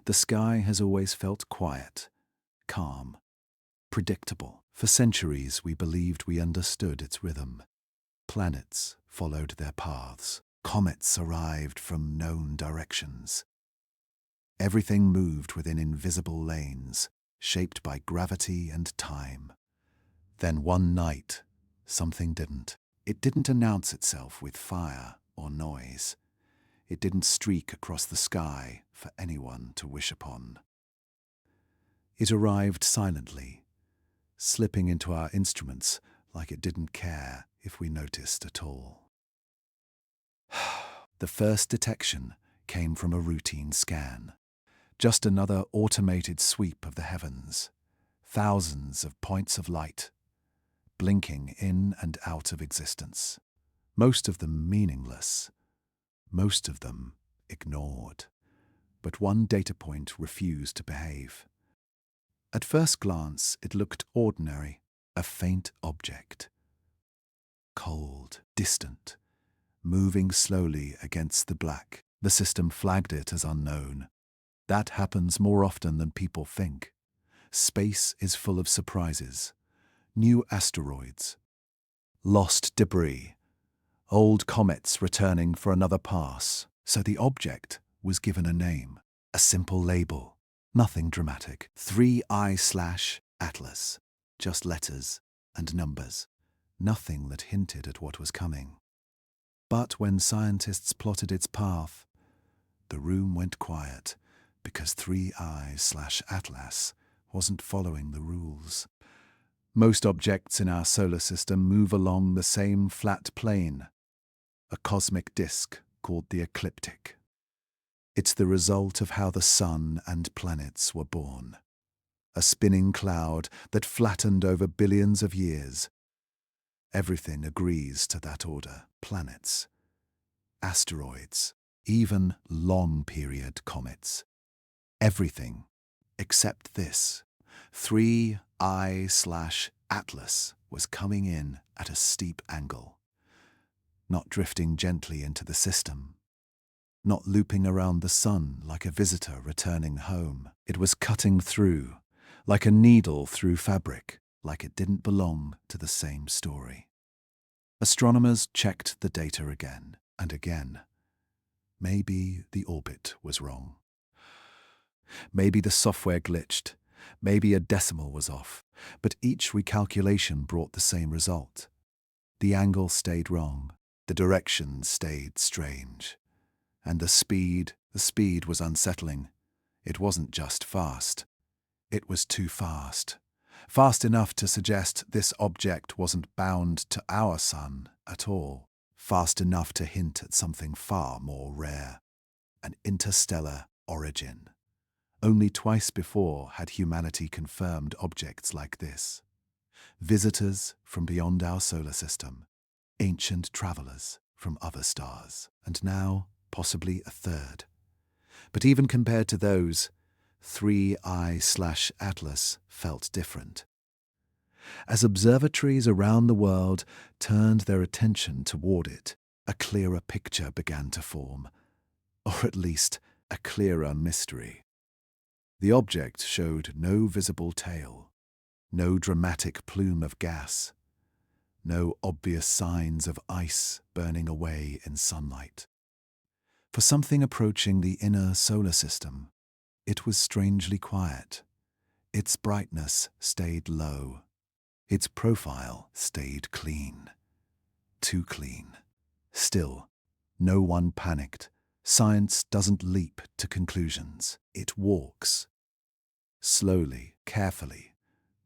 The sky has always felt quiet, calm, predictable. For centuries we believed we understood its rhythm. Planets followed their paths. Comets arrived from known directions. Everything moved within invisible lanes, shaped by gravity and time. Then one night, something didn't. It didn't announce itself with fire or noise. It didn't streak across the sky for anyone to wish upon. It arrived silently, slipping into our instruments like it didn't care if we noticed at all. The first detection came from a routine scan. Just another automated sweep of the heavens. Thousands of points of light, blinking in and out of existence. Most of them meaningless. Most of them ignored. But one data point refused to behave. At first glance, it looked ordinary, a faint object. Cold, distant, moving slowly against the black. The system flagged it as unknown. That happens more often than people think. Space is full of surprises. New asteroids, lost debris, old comets returning for another pass. So the object was given a name, a simple label, nothing dramatic. 3IATLAS, just letters and numbers, nothing that hinted at what was coming. But when scientists plotted its path, the room went quiet because 3I/Atlas wasn't following the rules. Most objects in our solar system move along the same flat plane, a cosmic disk called the ecliptic. It's the result of how the sun and planets were born. A spinning cloud that flattened over billions of years. Everything agrees to that order. Planets, asteroids, even long-period comets. Everything except this. 3I/Atlas was coming in at a steep angle, not drifting gently into the system, not looping around the sun like a visitor returning home. It was cutting through, like a needle through fabric, like it didn't belong to the same story. Astronomers checked the data again and again. Maybe the orbit was wrong. Maybe the software glitched. Maybe a decimal was off. But each recalculation brought the same result. The angle stayed wrong. The direction stayed strange. And the speed was unsettling. It wasn't just fast. It was too fast. Fast enough to suggest this object wasn't bound to our sun at all. Fast enough to hint at something far more rare. An interstellar origin. Only twice before had humanity confirmed objects like this. Visitors from beyond our solar system, ancient travelers from other stars, and now possibly a third. But even compared to those, 3I/Atlas felt different. As observatories around the world turned their attention toward it, a clearer picture began to form, or at least a clearer mystery. The object showed no visible tail, no dramatic plume of gas, no obvious signs of ice burning away in sunlight. For something approaching the inner solar system, it was strangely quiet. Its brightness stayed low. Its profile stayed clean. Too clean. Still, no one panicked. Science doesn't leap to conclusions. It walks. Slowly, carefully.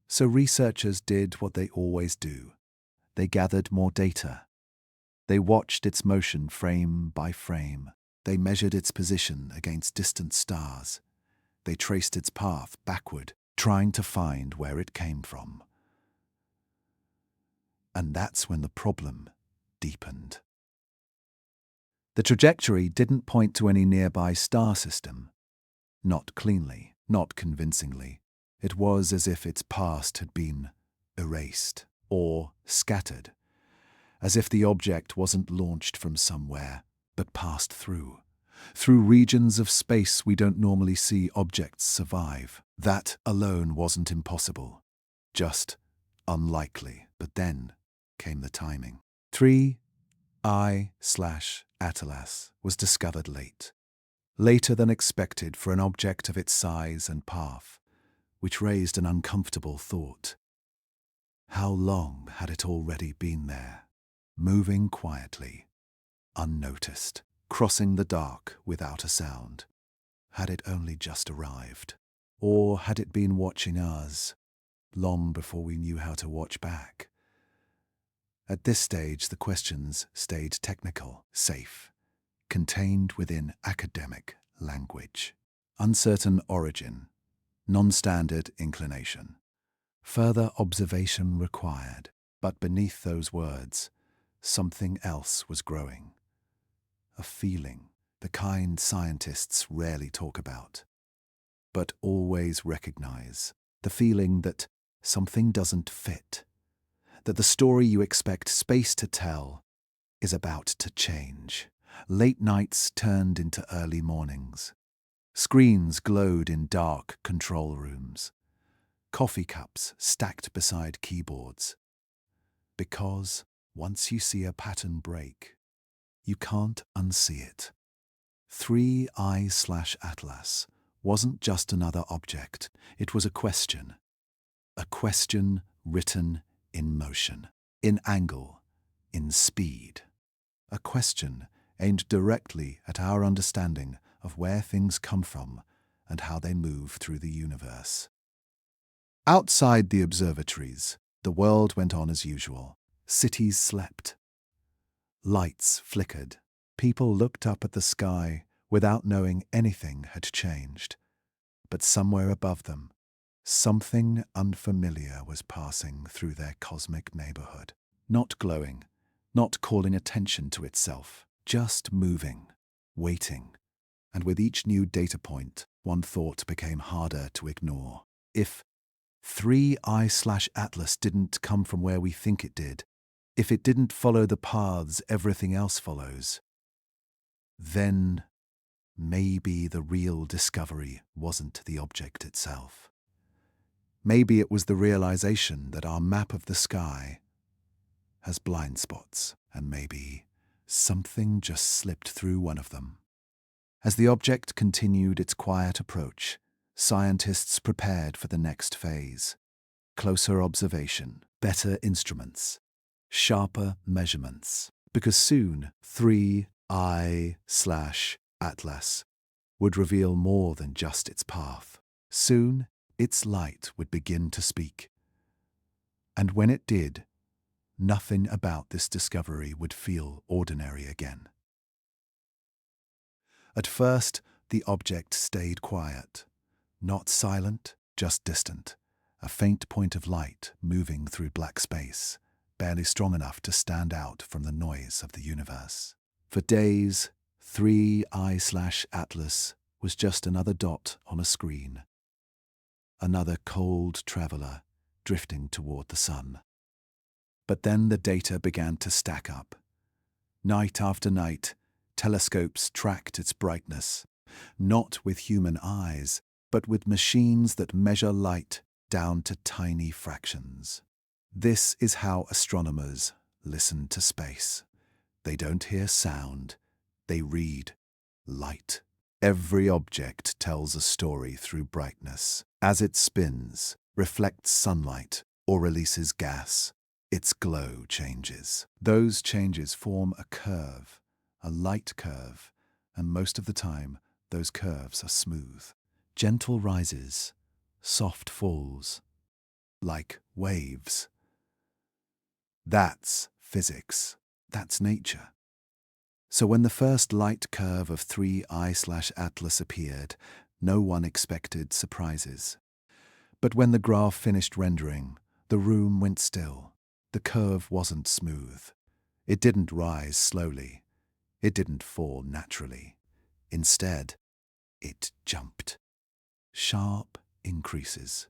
So researchers did what they always do. They gathered more data. They watched its motion frame by frame. They measured its position against distant stars. They traced its path backward, trying to find where it came from. And that's when the problem deepened. The trajectory didn't point to any nearby star system. Not cleanly, not convincingly. It was as if its past had been erased or scattered, as if the object wasn't launched from somewhere, but passed through, Through regions of space we don't normally see objects survive. That alone wasn't impossible, just unlikely. But then came the timing. 3I/Atlas was discovered late. Later than expected for an object of its size and path, which raised an uncomfortable thought. How long had it already been there, moving quietly, unnoticed, crossing the dark without a sound? Had it only just arrived? Or had it been watching us, long before we knew how to watch back? At this stage, the questions stayed technical, safe, contained within academic language. Uncertain origin, non-standard inclination, further observation required. But beneath those words, something else was growing. A feeling, the kind scientists rarely talk about, but always recognize. The feeling that something doesn't fit, that the story you expect space to tell is about to change. Late nights turned into early mornings. Screens glowed in dark control rooms. Coffee cups stacked beside keyboards. Because once you see a pattern break, you can't unsee it. 3I/Atlas wasn't just another object. It was a question written in motion, in angle, in speed. A question aimed directly at our understanding of where things come from and how they move through the universe. Outside the observatories, the world went on as usual. Cities slept. Lights flickered. People looked up at the sky without knowing anything had changed. But somewhere above them, something unfamiliar was passing through their cosmic neighborhood. Not glowing, not calling attention to itself, just moving, waiting. And with each new data point, one thought became harder to ignore. If 3I/Atlas didn't come from where we think it did, if it didn't follow the paths everything else follows, then maybe the real discovery wasn't the object itself. Maybe it was the realization that our map of the sky has blind spots, and maybe something just slipped through one of them. As the object continued its quiet approach, scientists prepared for the next phase. Closer observation, better instruments, sharper measurements. Because soon 3I/Atlas would reveal more than just its path. Soon its light would begin to speak. And when it did, nothing about this discovery would feel ordinary again. At first, the object stayed quiet. Not silent, just distant. A faint point of light moving through black space, barely strong enough to stand out from the noise of the universe. For days, 3I/Atlas was just another dot on a screen. Another cold traveler drifting toward the sun. But then the data began to stack up. Night after night, telescopes tracked its brightness, not with human eyes, but with machines that measure light down to tiny fractions. This is how astronomers listen to space. They don't hear sound, they read light. Every object tells a story through brightness. As it spins, reflects sunlight, or releases gas, its glow changes. Those changes form a curve, a light curve, and most of the time, those curves are smooth. Gentle rises, soft falls, like waves. That's physics. That's nature. So when the first light curve of 3I/Atlas appeared, no one expected surprises. But when the graph finished rendering, the room went still. The curve wasn't smooth. It didn't rise slowly. It didn't fall naturally. Instead, it jumped. Sharp increases,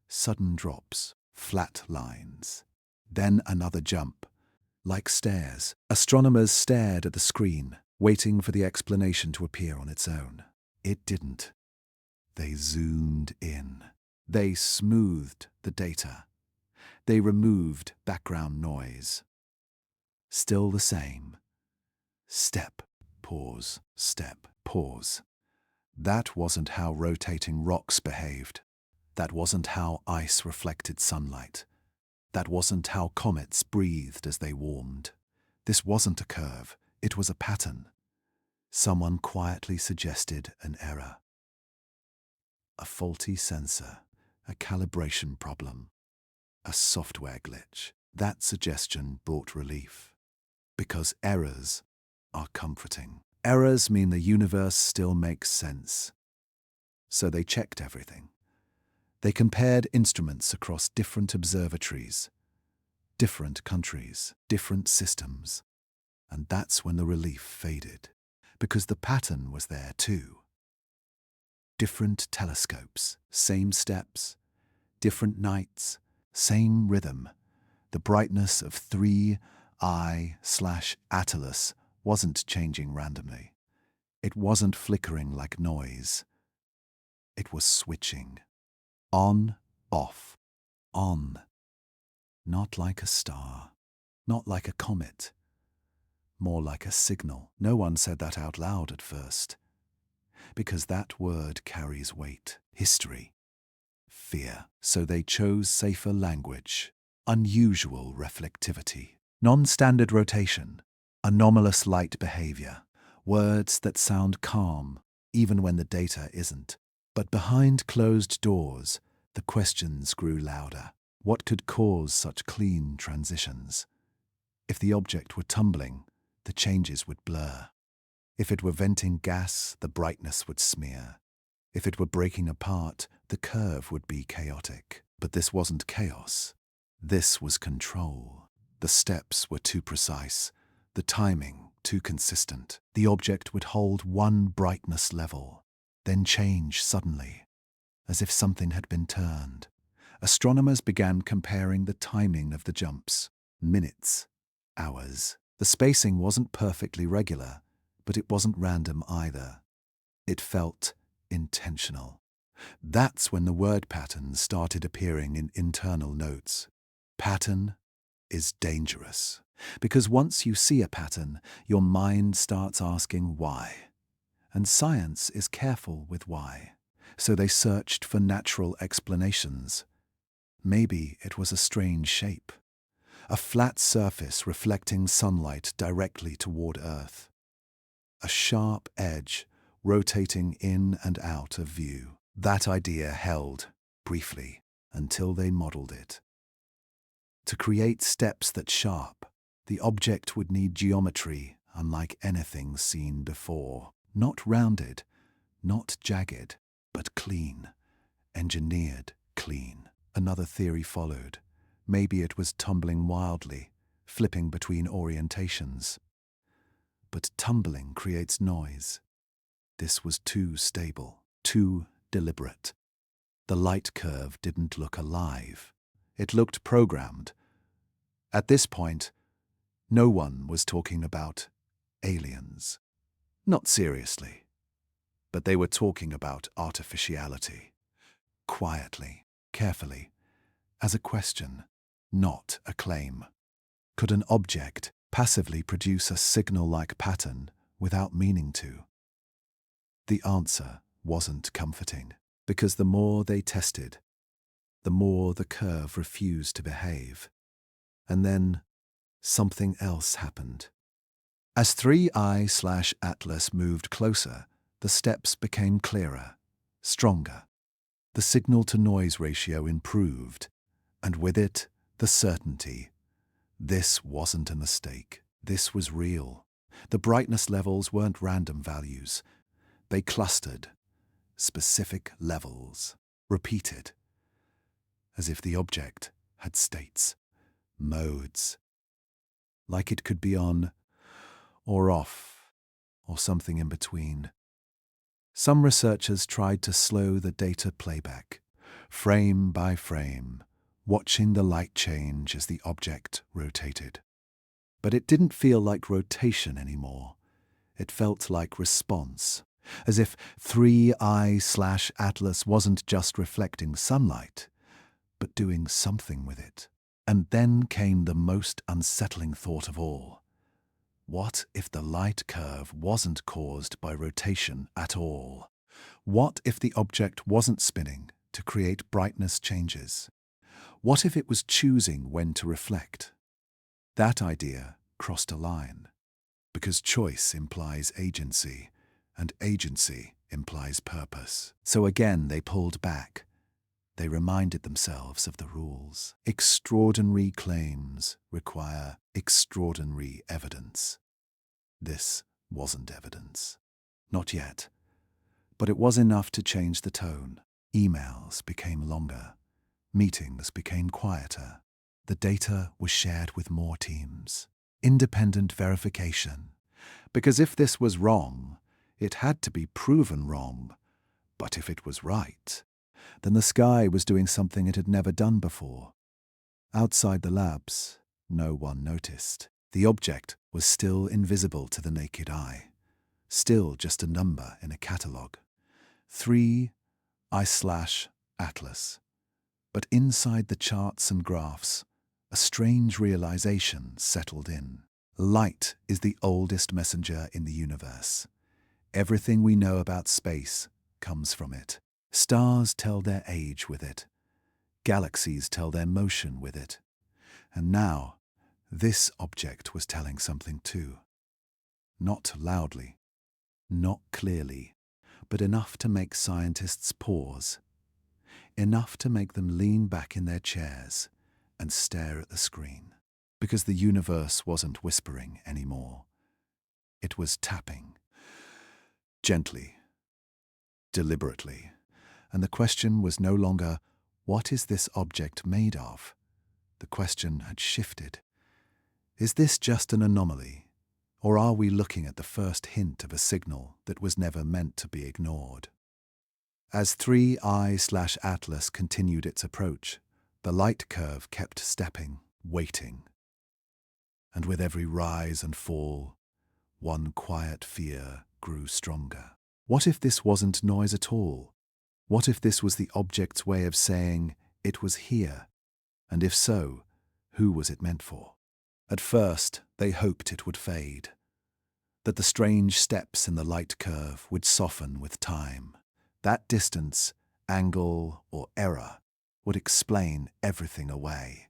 sudden drops, flat lines. Then another jump. Like stairs, astronomers stared at the screen, waiting for the explanation to appear on its own. It didn't. They zoomed in. They smoothed the data. They removed background noise. Still the same. Step, pause, step, pause. That wasn't how rotating rocks behaved. That wasn't how ice reflected sunlight. That wasn't how comets breathed as they warmed. This wasn't a curve, it was a pattern. Someone quietly suggested an error. A faulty sensor, a calibration problem, a software glitch. That suggestion brought relief. Because errors are comforting. Errors mean the universe still makes sense. So they checked everything. They compared instruments across different observatories, different countries, different systems. And that's when the relief faded, because the pattern was there too. Different telescopes, same steps, different nights, same rhythm. The brightness of 3I/ATLAS wasn't changing randomly. It wasn't flickering like noise. It was switching. On, off, on. Not like a star, not like a comet. More like a signal. No one said that out loud at first. Because that word carries weight. History. Fear. So they chose safer language. Unusual reflectivity. Non-standard rotation. Anomalous light behavior. Words that sound calm, even when the data isn't. But behind closed doors, the questions grew louder. What could cause such clean transitions? If the object were tumbling, the changes would blur. If it were venting gas, the brightness would smear. If it were breaking apart, the curve would be chaotic. But this wasn't chaos. This was control. The steps were too precise, the timing too consistent. The object would hold one brightness level, then change suddenly, as if something had been turned. Astronomers began comparing the timing of the jumps. Minutes, hours. The spacing wasn't perfectly regular, but it wasn't random either. It felt intentional. That's when the word patterns started appearing in internal notes. Pattern is dangerous, because once you see a pattern, your mind starts asking why. And science is careful with why. So they searched for natural explanations. Maybe it was a strange shape. A flat surface reflecting sunlight directly toward Earth. A sharp edge rotating in and out of view. That idea held, briefly, until they modeled it. To create steps that sharp, the object would need geometry unlike anything seen before. Not rounded, not jagged, but clean. Engineered clean. Another theory followed. Maybe it was tumbling wildly, flipping between orientations. But tumbling creates noise. This was too stable, too deliberate. The light curve didn't look alive. It looked programmed. At this point, no one was talking about aliens. Not seriously. But they were talking about artificiality. Quietly, carefully, as a question, not a claim. Could an object passively produce a signal-like pattern without meaning to? The answer wasn't comforting, because the more they tested, the more the curve refused to behave. And then something else happened. As 3I/ATLAS moved closer, the steps became clearer, stronger. The signal-to-noise ratio improved, and with it, the certainty. This wasn't a mistake. This was real. The brightness levels weren't random values. They clustered, specific levels, repeated, as if the object had states, modes, like it could be on or off, or something in between. Some researchers tried to slow the data playback, frame by frame, watching the light change as the object rotated. But it didn't feel like rotation anymore. It felt like response, as if 3I/Atlas wasn't just reflecting sunlight, but doing something with it. And then came the most unsettling thought of all. What if the light curve wasn't caused by rotation at all? What if the object wasn't spinning to create brightness changes? What if it was choosing when to reflect? That idea crossed a line, because choice implies agency, and agency implies purpose. So again they pulled back. They reminded themselves of the rules. Extraordinary claims require extraordinary evidence. This wasn't evidence. Not yet. But it was enough to change the tone. Emails became longer. Meetings became quieter. The data was shared with more teams. Independent verification. Because if this was wrong, it had to be proven wrong. But if it was right, then the sky was doing something it had never done before. Outside the labs, no one noticed. The object was still invisible to the naked eye, still just a number in a catalogue. 3I/Atlas. But inside the charts and graphs, a strange realization settled in. Light is the oldest messenger in the universe. Everything we know about space comes from it. Stars tell their age with it. Galaxies tell their motion with it. And now, this object was telling something too. Not loudly, not clearly, but enough to make scientists pause. Enough to make them lean back in their chairs and stare at the screen. Because the universe wasn't whispering anymore. It was tapping. Gently. Deliberately. And the question was no longer, what is this object made of? The question had shifted. Is this just an anomaly? Or are we looking at the first hint of a signal that was never meant to be ignored? As 3I/Atlas continued its approach, the light curve kept stepping, waiting. And with every rise and fall, one quiet fear grew stronger. What if this wasn't noise at all? What if this was the object's way of saying, it was here? And if so, who was it meant for? At first, they hoped it would fade, that the strange steps in the light curve would soften with time. That distance, angle, or error would explain everything away.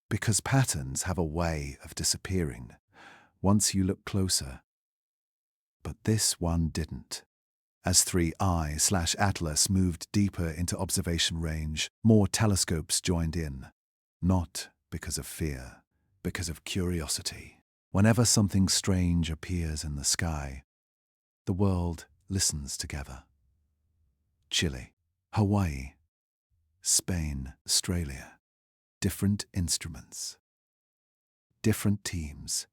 Because patterns have a way of disappearing once you look closer. But this one didn't. As 3I/Atlas moved deeper into observation range, more telescopes joined in. Not because of fear, because of curiosity. Whenever something strange appears in the sky, the world listens together. Chile, Hawaii, Spain, Australia. Different instruments. Different teams.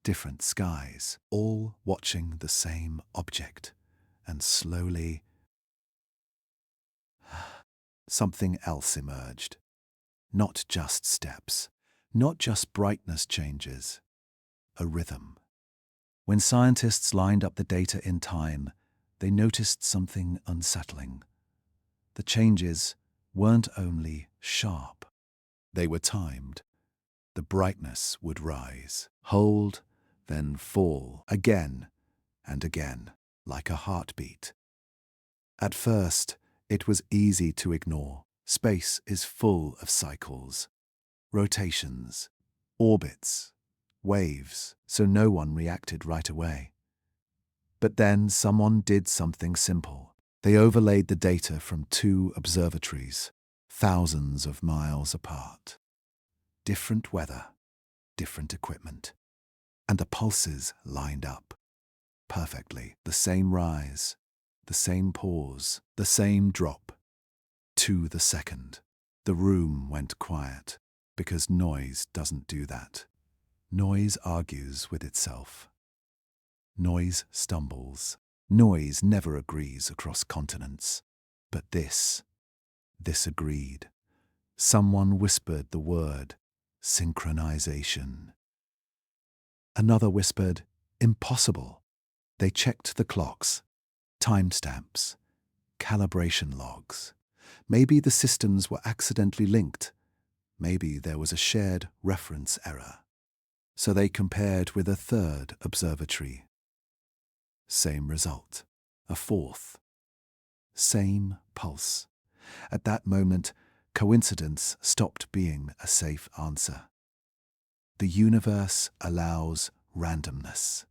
Different skies, all watching the same object. And slowly, something else emerged. Not just steps, not just brightness changes, a rhythm. When scientists lined up the data in time, they noticed something unsettling. The changes weren't only sharp, they were timed. The brightness would rise, hold, then fall, again and again, like a heartbeat. At first, it was easy to ignore. Space is full of cycles, rotations, orbits, waves, so no one reacted right away. But then someone did something simple. They overlaid the data from two observatories, thousands of miles apart. Different weather, different equipment. And the pulses lined up. Perfectly. The same rise, the same pause, the same drop. To the second. The room went quiet, because noise doesn't do that. Noise argues with itself. Noise stumbles. Noise never agrees across continents. But this agreed. Someone whispered the word, synchronization. Another whispered, impossible. They checked the clocks, timestamps, calibration logs. Maybe the systems were accidentally linked. Maybe there was a shared reference error. So they compared with a third observatory. Same result. A fourth. Same pulse. At that moment, coincidence stopped being a safe answer. The universe allows randomness,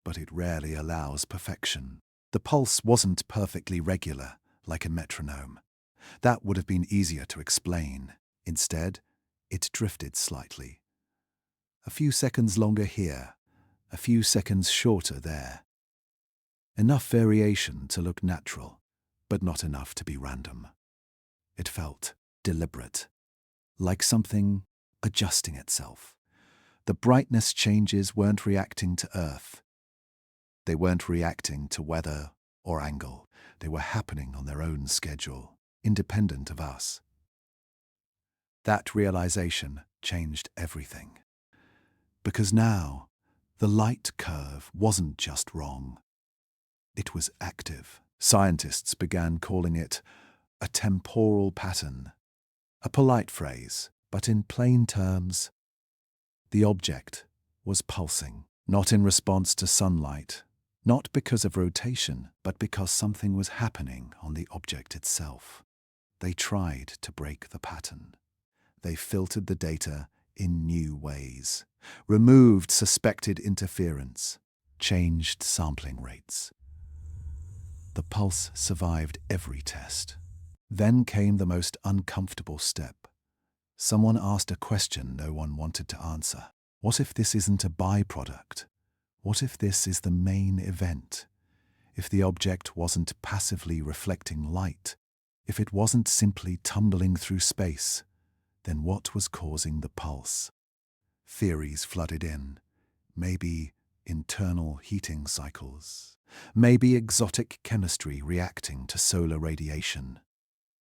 but it rarely allows perfection. The pulse wasn't perfectly regular, like a metronome. That would have been easier to explain. Instead, it drifted slightly. A few seconds longer here, a few seconds shorter there. Enough variation to look natural, but not enough to be random. It felt deliberate, like something adjusting itself. The brightness changes weren't reacting to Earth. They weren't reacting to weather or angle. They were happening on their own schedule, independent of us. That realization changed everything. Because now, the light curve wasn't just wrong. It was active. Scientists began calling it a temporal pattern. A polite phrase, but in plain terms, the object was pulsing, not in response to sunlight, not because of rotation, but because something was happening on the object itself. They tried to break the pattern. They filtered the data in new ways, removed suspected interference, changed sampling rates. The pulse survived every test. Then came the most uncomfortable step. Someone asked a question no one wanted to answer. What if this isn't a byproduct? What if this is the main event? If the object wasn't passively reflecting light? If it wasn't simply tumbling through space? Then what was causing the pulse? Theories flooded in. Maybe internal heating cycles. Maybe exotic chemistry reacting to solar radiation.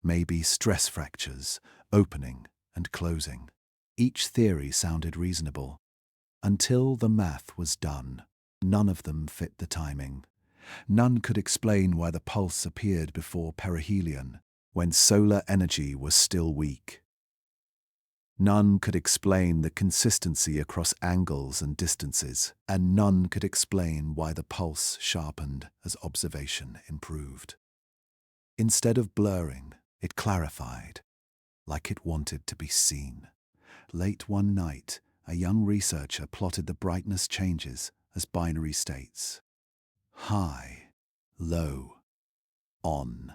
Maybe stress fractures, opening and closing. Each theory sounded reasonable. Until the math was done, none of them fit the timing. None could explain why the pulse appeared before perihelion, when solar energy was still weak. None could explain the consistency across angles and distances, and none could explain why the pulse sharpened as observation improved. Instead of blurring, it clarified, like it wanted to be seen. Late one night, a young researcher plotted the brightness changes as binary states. High, low, on,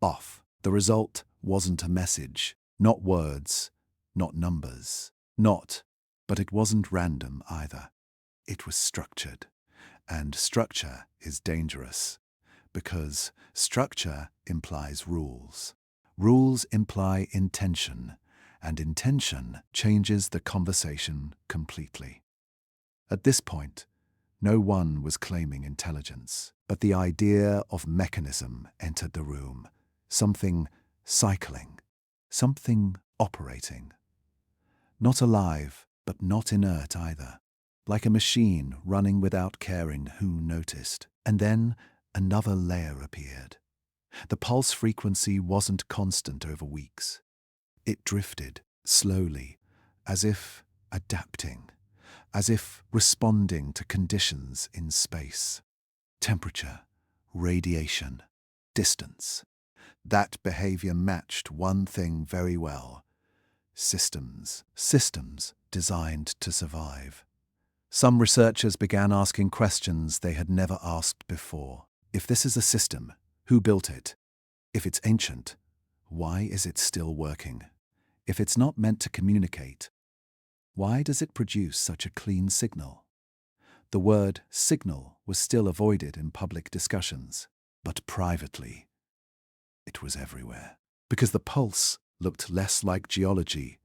off. The result wasn't a message, not words, not numbers, but it wasn't random either. It was structured. And structure is dangerous, because structure implies rules. Rules imply intention, and intention changes the conversation completely. At this point, no one was claiming intelligence, but the idea of mechanism entered the room, something cycling, something operating. Not alive, but not inert either, like a machine running without caring who noticed. And then another layer appeared. The pulse frequency wasn't constant over weeks. It drifted, slowly, as if adapting, as if responding to conditions in space. Temperature, radiation, distance. That behavior matched one thing very well. Systems designed to survive. Some researchers began asking questions they had never asked before. If this is a system, who built it? If it's ancient, why is it still working? If it's not meant to communicate, why does it produce such a clean signal? The word signal was still avoided in public discussions, but privately, it was everywhere. Because the pulse looked less like geology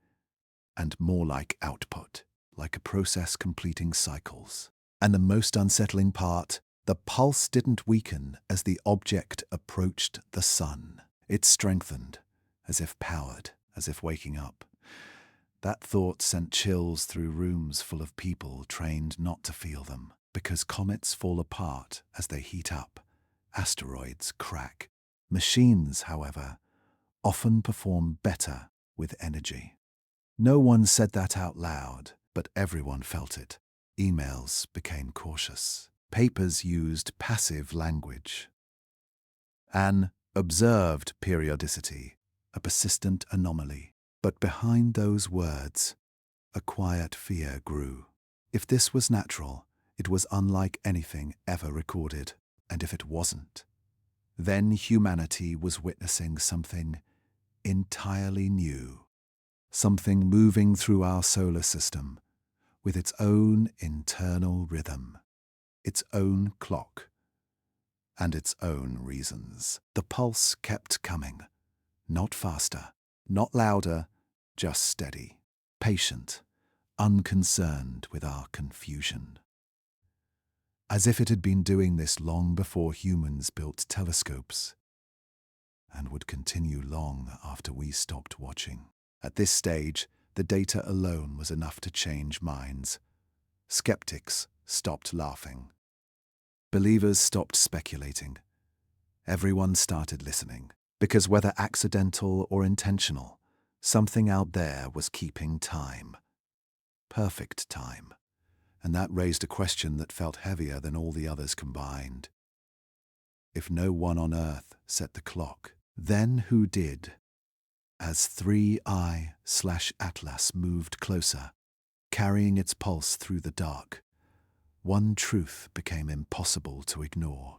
and more like output, like a process completing cycles. And the most unsettling part, the pulse didn't weaken as the object approached the sun. It strengthened, as if powered, as if waking up. That thought sent chills through rooms full of people trained not to feel them. because comets fall apart as they heat up, asteroids crack. Machines, however, often perform better with energy. No one said that out loud, but everyone felt it. Emails became cautious. Papers used passive language. An observed periodicity, a persistent anomaly. But behind those words, a quiet fear grew. If this was natural, it was unlike anything ever recorded. And if it wasn't, then humanity was witnessing something entirely new. Something moving through our solar system with its own internal rhythm, its own clock, and its own reasons. The pulse kept coming, not faster, not louder, just steady, patient, unconcerned with our confusion. As if it had been doing this long before humans built telescopes, and would continue long after we stopped watching. At this stage, the data alone was enough to change minds. Skeptics stopped laughing. Believers stopped speculating. Everyone started listening, because whether accidental or intentional, something out there was keeping time. Perfect time. And that raised a question that felt heavier than all the others combined. If no one on Earth set the clock, then who did? As 3IATLAS moved closer, carrying its pulse through the dark, one truth became impossible to ignore.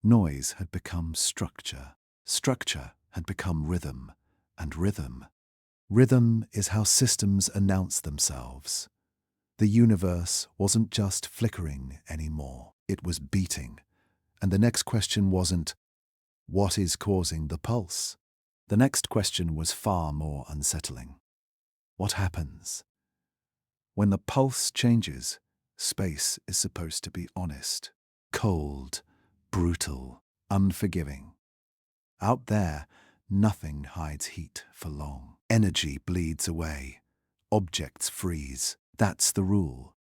Noise had become structure. Structure had become rhythm. And rhythm is how systems announce themselves. The universe wasn't just flickering anymore. It was beating. And the next question wasn't, what is causing the pulse? The next question was far more unsettling. What happens? When the pulse changes, space is supposed to be honest, cold, brutal, unforgiving. Out there, nothing hides heat for long. Energy bleeds away. Objects freeze. That's the rule.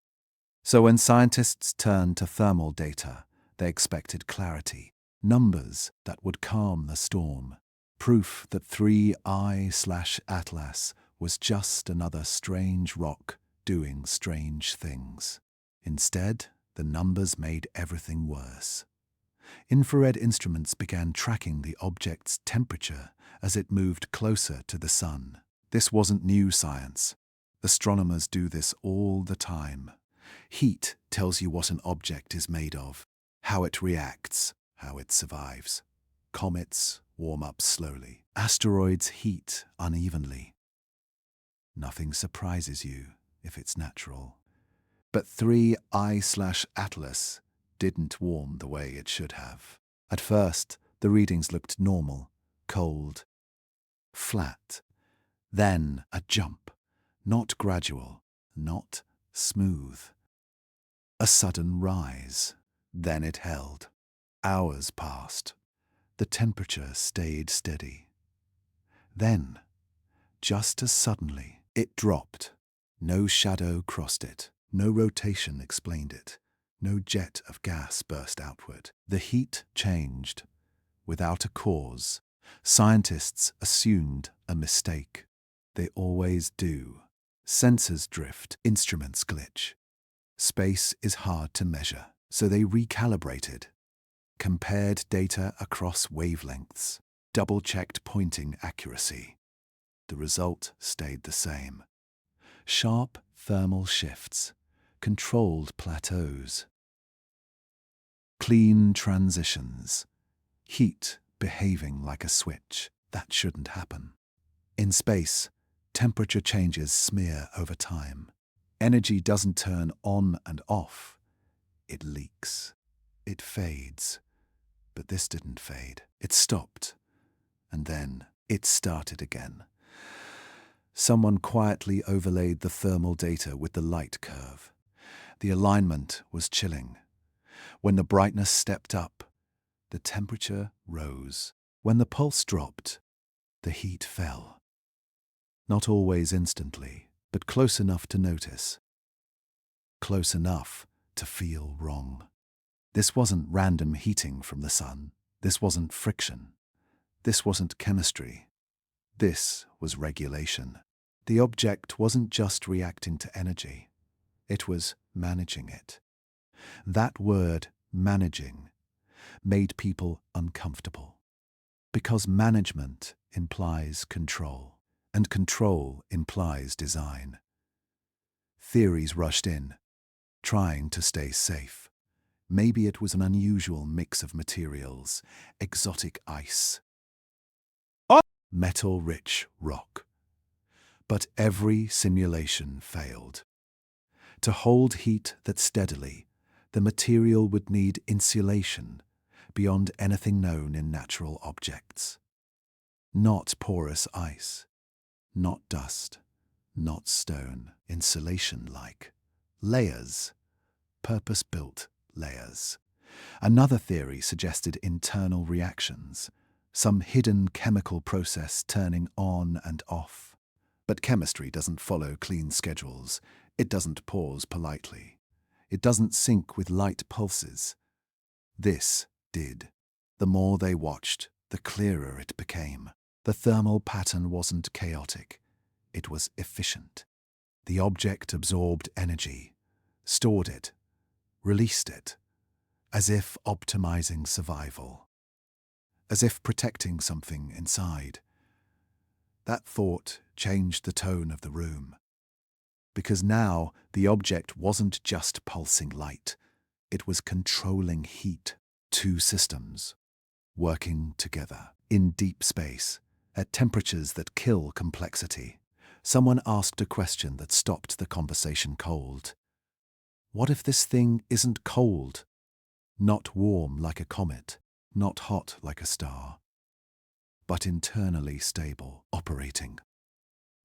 So when scientists turned to thermal data, they expected clarity, numbers that would calm the storm, proof that 3I/Atlas was just another strange rock doing strange things. Instead, the numbers made everything worse. Infrared instruments began tracking the object's temperature as it moved closer to the sun. This wasn't new science. Astronomers do this all the time. Heat tells you what an object is made of, how it reacts, how it survives. Comets warm up slowly. Asteroids heat unevenly. Nothing surprises you if it's natural. But 3I/Atlas didn't warm the way it should have. At first, the readings looked normal, cold, flat. Then a jump, not gradual, not smooth. A sudden rise. Then it held. Hours passed. The temperature stayed steady. Then, just as suddenly, it dropped. No shadow crossed it. No rotation explained it. No jet of gas burst outward. The heat changed. Without a cause, scientists assumed a mistake. They always do. Sensors drift, instruments glitch. Space is hard to measure, so they recalibrated. Compared data across wavelengths. Double-checked pointing accuracy. The result stayed the same. Sharp thermal shifts. Controlled plateaus. Clean transitions. Heat behaving like a switch. That shouldn't happen. In space, temperature changes smear over time. Energy doesn't turn on and off. It leaks. It fades. But this didn't fade. It stopped. And then it started again. Someone quietly overlaid the thermal data with the light curve. The alignment was chilling. When the brightness stepped up, the temperature rose. When the pulse dropped, the heat fell. Not always instantly, but close enough to notice. Close enough to feel wrong. This wasn't random heating from the sun. This wasn't friction. This wasn't chemistry. This was regulation. The object wasn't just reacting to energy. It was managing it. That word, managing, made people uncomfortable. Because management implies control, and control implies design. Theories rushed in, trying to stay safe. Maybe it was an unusual mix of materials, exotic ice, metal-rich rock. But every simulation failed. To hold heat that steadily, the material would need insulation beyond anything known in natural objects. Not porous ice, not dust, not stone, insulation-like. Layers, purpose-built layers. Another theory suggested internal reactions, some hidden chemical process turning on and off. But chemistry doesn't follow clean schedules. It doesn't pause politely. It doesn't sync with light pulses. This did. The more they watched, the clearer it became. The thermal pattern wasn't chaotic. It was efficient. The object absorbed energy, stored it, released it, as if optimizing survival, as if protecting something inside. That thought changed the tone of the room. Because now the object wasn't just pulsing light, it was controlling heat. Two systems, working together, in deep space, at temperatures that kill complexity. Someone asked a question that stopped the conversation cold. What if this thing isn't cold? Not warm like a comet, not hot like a star, but internally stable, operating.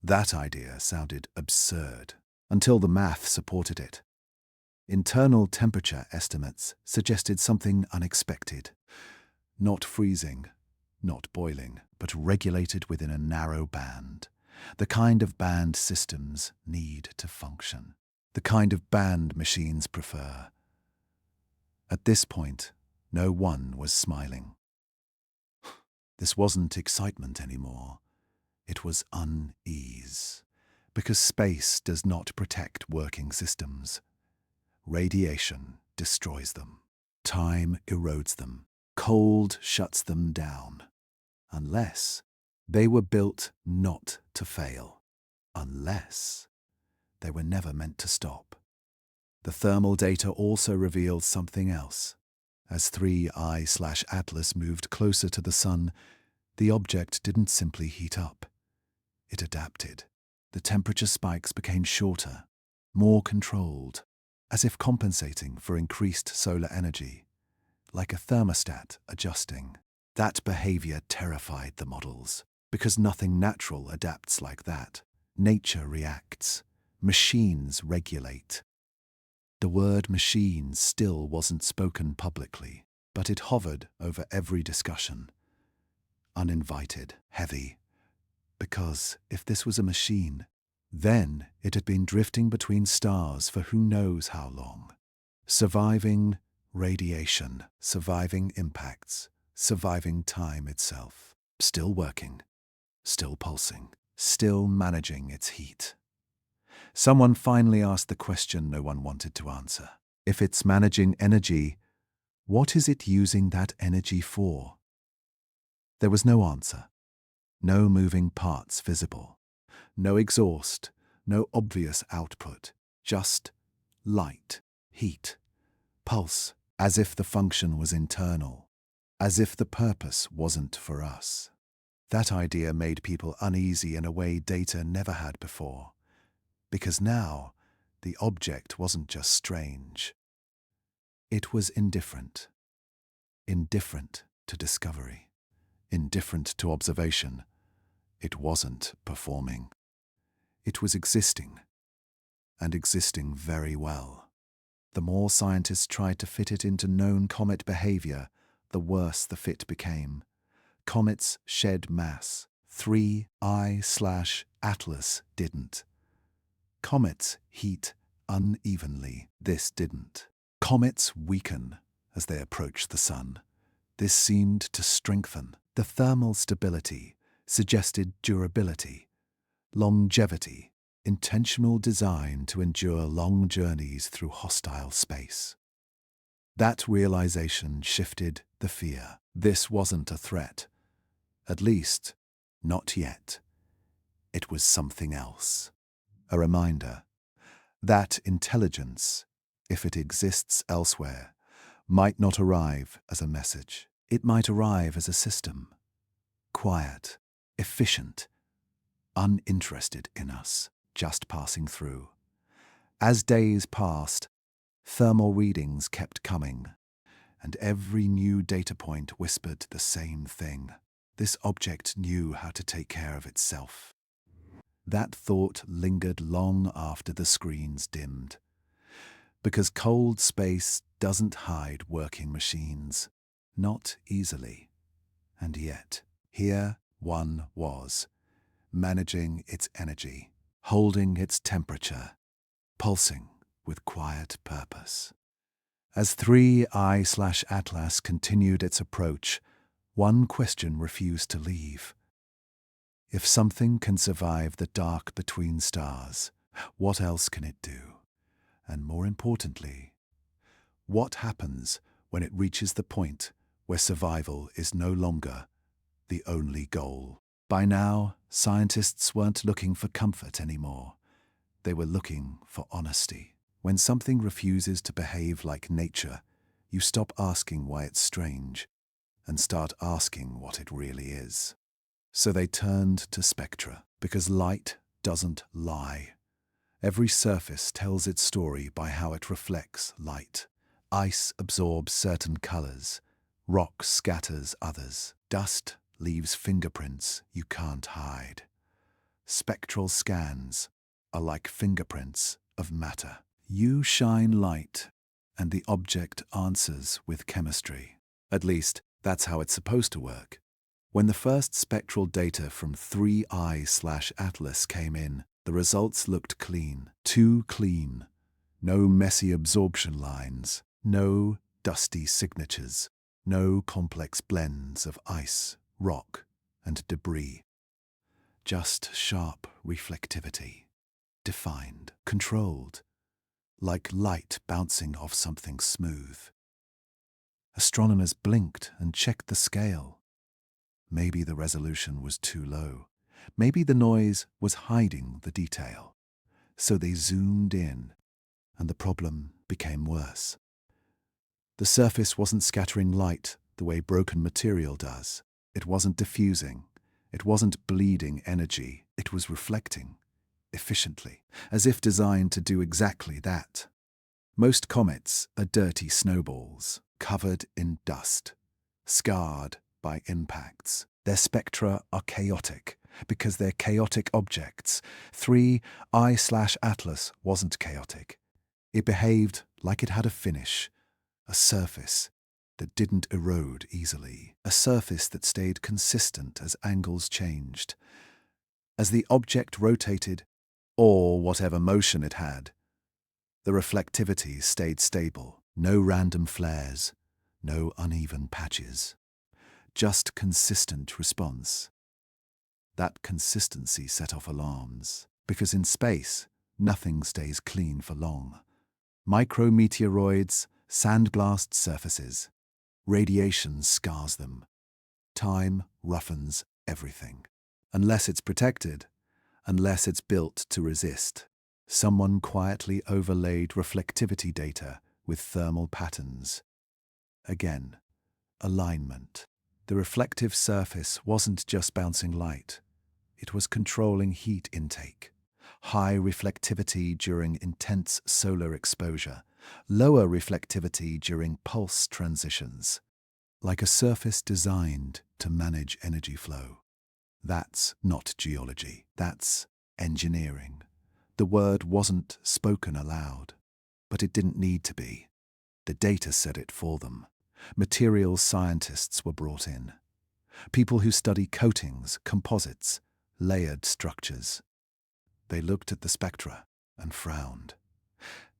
That idea sounded absurd, until the math supported it. Internal temperature estimates suggested something unexpected. Not freezing, not boiling, but regulated within a narrow band. The kind of band systems need to function. The kind of band machines prefer. At this point, no one was smiling. This wasn't excitement anymore. It was unease. Because space does not protect working systems. Radiation destroys them. Time erodes them. Cold shuts them down. Unless they were built not to fail. Unless they were never meant to stop. The thermal data also revealed something else. As 3I/Atlas moved closer to the sun, the object didn't simply heat up. It adapted. The temperature spikes became shorter, more controlled, as if compensating for increased solar energy, like a thermostat adjusting. That behavior terrified the models, because nothing natural adapts like that. Nature reacts. Machines regulate. The word machine still wasn't spoken publicly, but it hovered over every discussion. Uninvited, heavy. Because if this was a machine, then it had been drifting between stars for who knows how long. Surviving radiation, surviving impacts, surviving time itself. Still working, still pulsing, still managing its heat. Someone finally asked the question no one wanted to answer. If it's managing energy, what is it using that energy for? There was no answer. No moving parts visible. No exhaust, no obvious output. Just light, heat, pulse, as if the function was internal. As if the purpose wasn't for us. That idea made people uneasy in a way data never had before. Because now, the object wasn't just strange. It was indifferent. Indifferent to discovery. Indifferent to observation. It wasn't performing. It was existing. And existing very well. The more scientists tried to fit it into known comet behavior, the worse the fit became. Comets shed mass. 3I/Atlas didn't. Comets heat unevenly. This didn't. Comets weaken as they approach the sun. This seemed to strengthen. The thermal stability suggested durability, longevity, intentional design to endure long journeys through hostile space. That realization shifted the fear. This wasn't a threat. At least, not yet. It was something else. A reminder that intelligence, if it exists elsewhere, might not arrive as a message. It might arrive as a system. Quiet, efficient, uninterested in us, just passing through. As days passed, thermal readings kept coming, and every new data point whispered the same thing. This object knew how to take care of itself. That thought lingered long after the screens dimmed, because cold space doesn't hide working machines, not easily. And yet, here one was, managing its energy, holding its temperature, pulsing with quiet purpose. As 3I/Atlas continued its approach, one question refused to leave. If something can survive the dark between stars, what else can it do? And more importantly, what happens when it reaches the point where survival is no longer the only goal? By now, scientists weren't looking for comfort anymore. They were looking for honesty. When something refuses to behave like nature, you stop asking why it's strange and start asking what it really is. So they turned to spectra, because light doesn't lie. Every surface tells its story by how it reflects light. Ice absorbs certain colors, rock scatters others, dust leaves fingerprints you can't hide. Spectral scans are like fingerprints of matter. You shine light, and the object answers with chemistry. At least, that's how it's supposed to work. When the first spectral data from 3I/Atlas came in, the results looked clean. Too clean. No messy absorption lines, no dusty signatures, no complex blends of ice, rock, and debris. Just sharp reflectivity. Defined, controlled, like light bouncing off something smooth. Astronomers blinked and checked the scale. Maybe the resolution was too low. Maybe the noise was hiding the detail. So they zoomed in, and the problem became worse. The surface wasn't scattering light the way broken material does. It wasn't diffusing. It wasn't bleeding energy. It was reflecting, efficiently, as if designed to do exactly that. Most comets are dirty snowballs, covered in dust, scarred by impacts. Their spectra are chaotic, because they're chaotic objects. 3I/Atlas wasn't chaotic. It behaved like it had a finish, a surface that didn't erode easily, a surface that stayed consistent as angles changed. As the object rotated, or whatever motion it had, the reflectivity stayed stable. No random flares, no uneven patches. Just consistent response. That consistency set off alarms, because in space, nothing stays clean for long. Micrometeoroids sandblast surfaces. Radiation scars them. Time roughens everything. Unless it's protected, unless it's built to resist. Someone quietly overlaid reflectivity data with thermal patterns. Again, alignment. The reflective surface wasn't just bouncing light. It was controlling heat intake. High reflectivity during intense solar exposure. Lower reflectivity during pulse transitions. Like a surface designed to manage energy flow. That's not geology. That's engineering. The word wasn't spoken aloud, but it didn't need to be. The data said it for them. Materials scientists were brought in. People who study coatings, composites, layered structures. They looked at the spectra and frowned.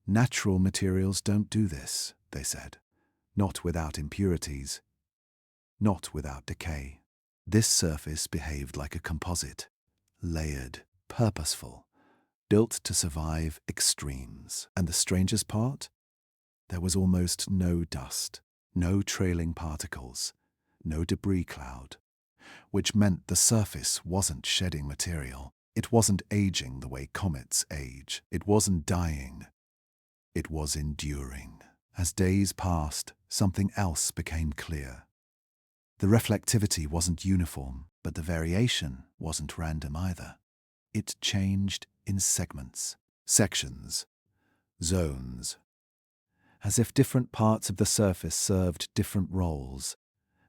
Natural materials don't do this, they said. Not without impurities, not without decay. This surface behaved like a composite, layered, purposeful, built to survive extremes. And the strangest part? There was almost no dust, no trailing particles, no debris cloud, which meant the surface wasn't shedding material. It wasn't aging the way comets age. It wasn't dying. It was enduring. As days passed, something else became clear. The reflectivity wasn't uniform, but the variation wasn't random either. It changed in segments, sections, zones, as if different parts of the surface served different roles.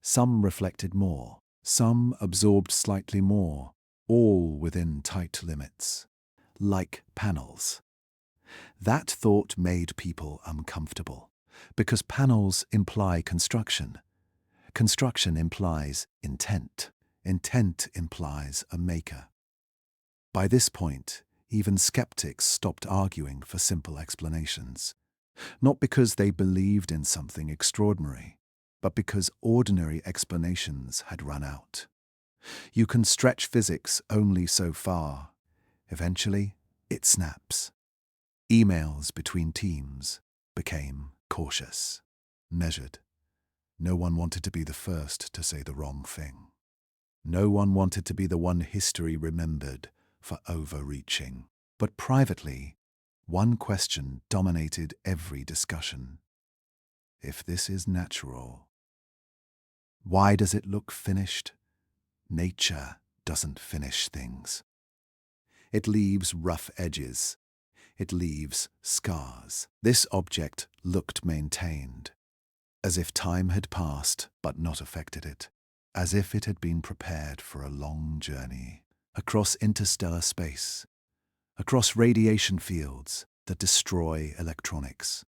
Some reflected more, some absorbed slightly more, all within tight limits, like panels. That thought made people uncomfortable, because panels imply construction. Construction implies intent. Intent implies a maker. By this point, even skeptics stopped arguing for simple explanations, not because they believed in something extraordinary, but because ordinary explanations had run out. You can stretch physics only so far. Eventually, it snaps. Emails between teams became cautious, measured. No one wanted to be the first to say the wrong thing. No one wanted to be the one history remembered for overreaching. But privately, one question dominated every discussion. If this is natural, why does it look finished? Nature doesn't finish things. It leaves rough edges. It leaves scars. This object looked maintained, as if time had passed but not affected it, as if it had been prepared for a long journey across interstellar space, across radiation fields that destroy electronics,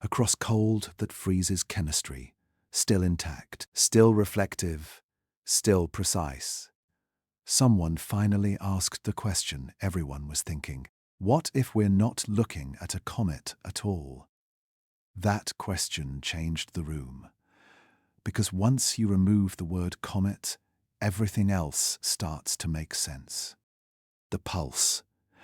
across cold that freezes chemistry, still intact, still reflective, still precise. Someone finally asked the question everyone was thinking: what if we're not looking at a comet at all? That question changed the room, because once you remove the word comet, everything else starts to make sense. The pulse,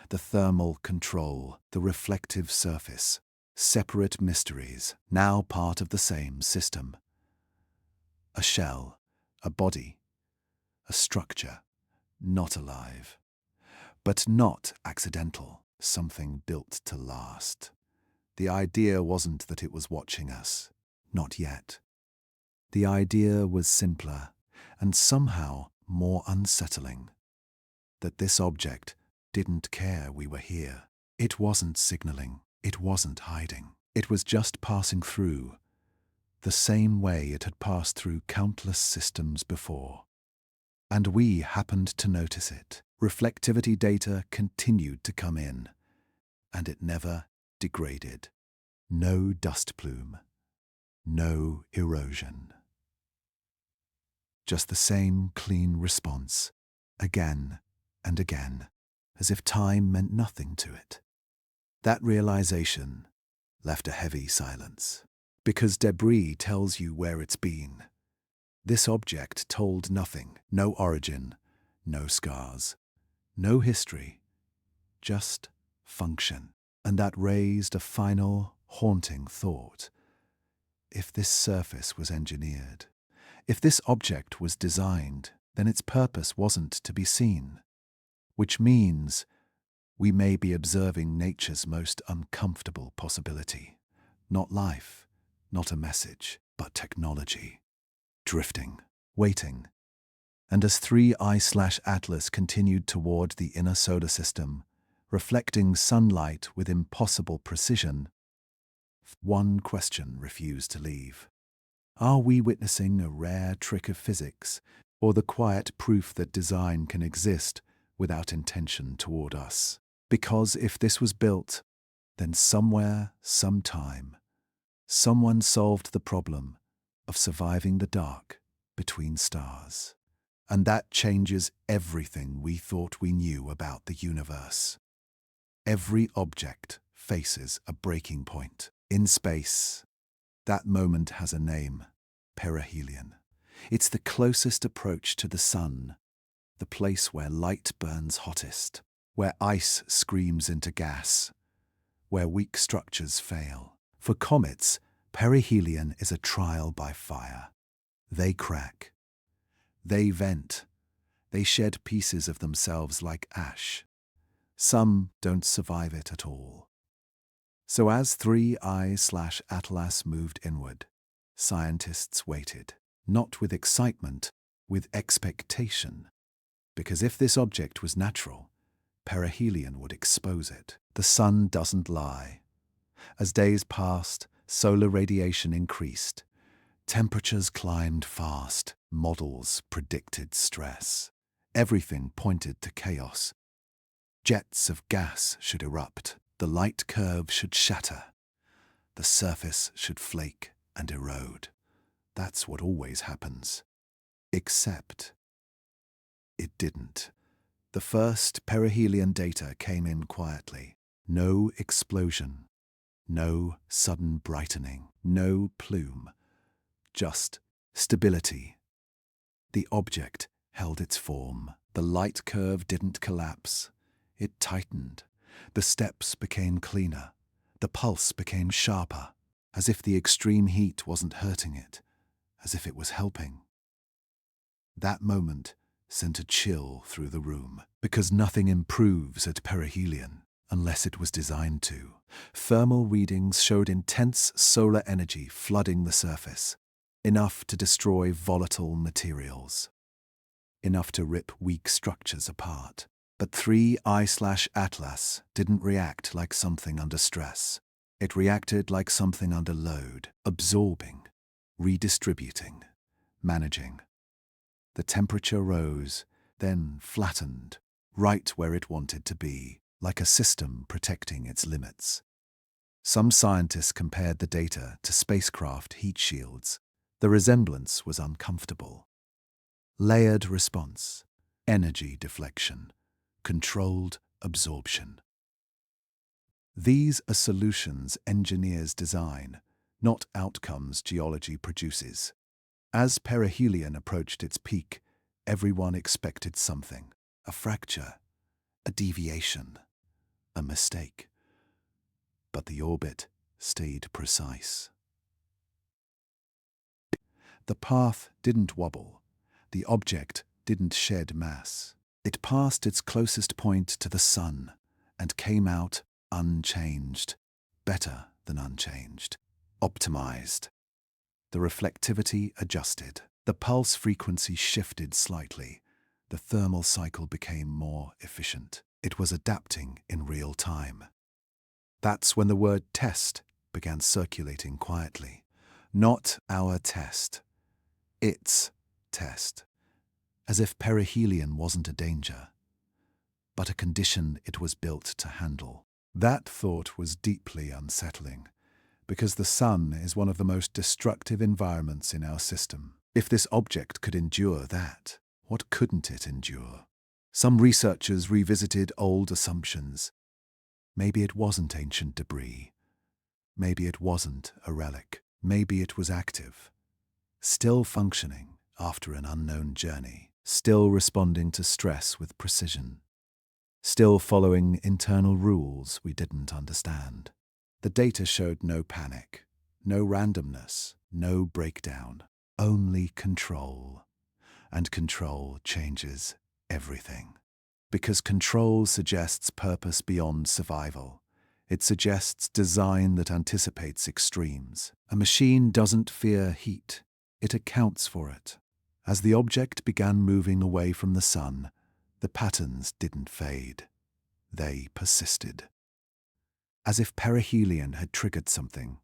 the thermal control, the reflective surface, separate mysteries, now part of the same system. A shell, a body, a structure, not alive, but not accidental, something built to last. The idea wasn't that it was watching us, not yet. The idea was simpler and somehow more unsettling, that this object didn't care we were here. It wasn't signaling, it wasn't hiding. It was just passing through, the same way it had passed through countless systems before. And we happened to notice it. Reflectivity data continued to come in, and it never degraded. No dust plume, no erosion. Just the same clean response, again and again, as if time meant nothing to it. That realization left a heavy silence, because debris tells you where it's been. This object told nothing, no origin, no scars, no history, just function. And that raised a final, haunting thought. If this surface was engineered, if this object was designed, then its purpose wasn't to be seen, which means we may be observing nature's most uncomfortable possibility. Not life, not a message, but technology. Drifting, waiting. And as 3I/Atlas continued toward the inner solar system, reflecting sunlight with impossible precision, one question refused to leave. Are we witnessing a rare trick of physics, or the quiet proof that design can exist without intention toward us? Because if this was built, then somewhere, sometime, someone solved the problem of surviving the dark between stars. And that changes everything we thought we knew about the universe. Every object faces a breaking point. In space, that moment has a name: perihelion. It's the closest approach to the sun, the place where light burns hottest, where ice screams into gas, where weak structures fail. For comets, perihelion is a trial by fire. They crack. They vent. They shed pieces of themselves like ash. Some don't survive it at all. So as 3I/Atlas moved inward, scientists waited, not with excitement, with expectation. Because if this object was natural, perihelion would expose it. The sun doesn't lie. As days passed, solar radiation increased. Temperatures climbed fast. Models predicted stress. Everything pointed to chaos. Jets of gas should erupt. The light curve should shatter. The surface should flake and erode. That's what always happens. Except it didn't. The first perihelion data came in quietly. No explosion. No sudden brightening. No plume. Just stability. The object held its form. The light curve didn't collapse. It tightened. The steps became cleaner. The pulse became sharper, as if the extreme heat wasn't hurting it, as if it was helping. That moment sent a chill through the room, because nothing improves at perihelion unless it was designed to. Thermal readings showed intense solar energy flooding the surface, enough to destroy volatile materials, enough to rip weak structures apart. But 3I/Atlas didn't react like something under stress. It reacted like something under load, absorbing, redistributing, managing. The temperature rose, then flattened, right where it wanted to be, like a system protecting its limits. Some scientists compared the data to spacecraft heat shields. The resemblance was uncomfortable. Layered response, energy deflection, controlled absorption. These are solutions engineers design, not outcomes geology produces. As perihelion approached its peak, everyone expected something: a fracture, a deviation, a mistake. But the orbit stayed precise. The path didn't wobble. The object didn't shed mass. It passed its closest point to the sun and came out unchanged, better than unchanged, optimized. The reflectivity adjusted. The pulse frequency shifted slightly. The thermal cycle became more efficient. It was adapting in real time. That's when the word test began circulating quietly. Not our test. Its test. As if perihelion wasn't a danger, but a condition it was built to handle. That thought was deeply unsettling, because the sun is one of the most destructive environments in our system. If this object could endure that, what couldn't it endure? Some researchers revisited old assumptions. Maybe it wasn't ancient debris. Maybe it wasn't a relic. Maybe it was active, still functioning after an unknown journey, still responding to stress with precision, still following internal rules we didn't understand. The data showed no panic, no randomness, no breakdown, only control. And control changes everything. Because control suggests purpose beyond survival. It suggests design that anticipates extremes. A machine doesn't fear heat. It accounts for it. As the object began moving away from the sun, the patterns didn't fade. They persisted. As if perihelion had triggered something.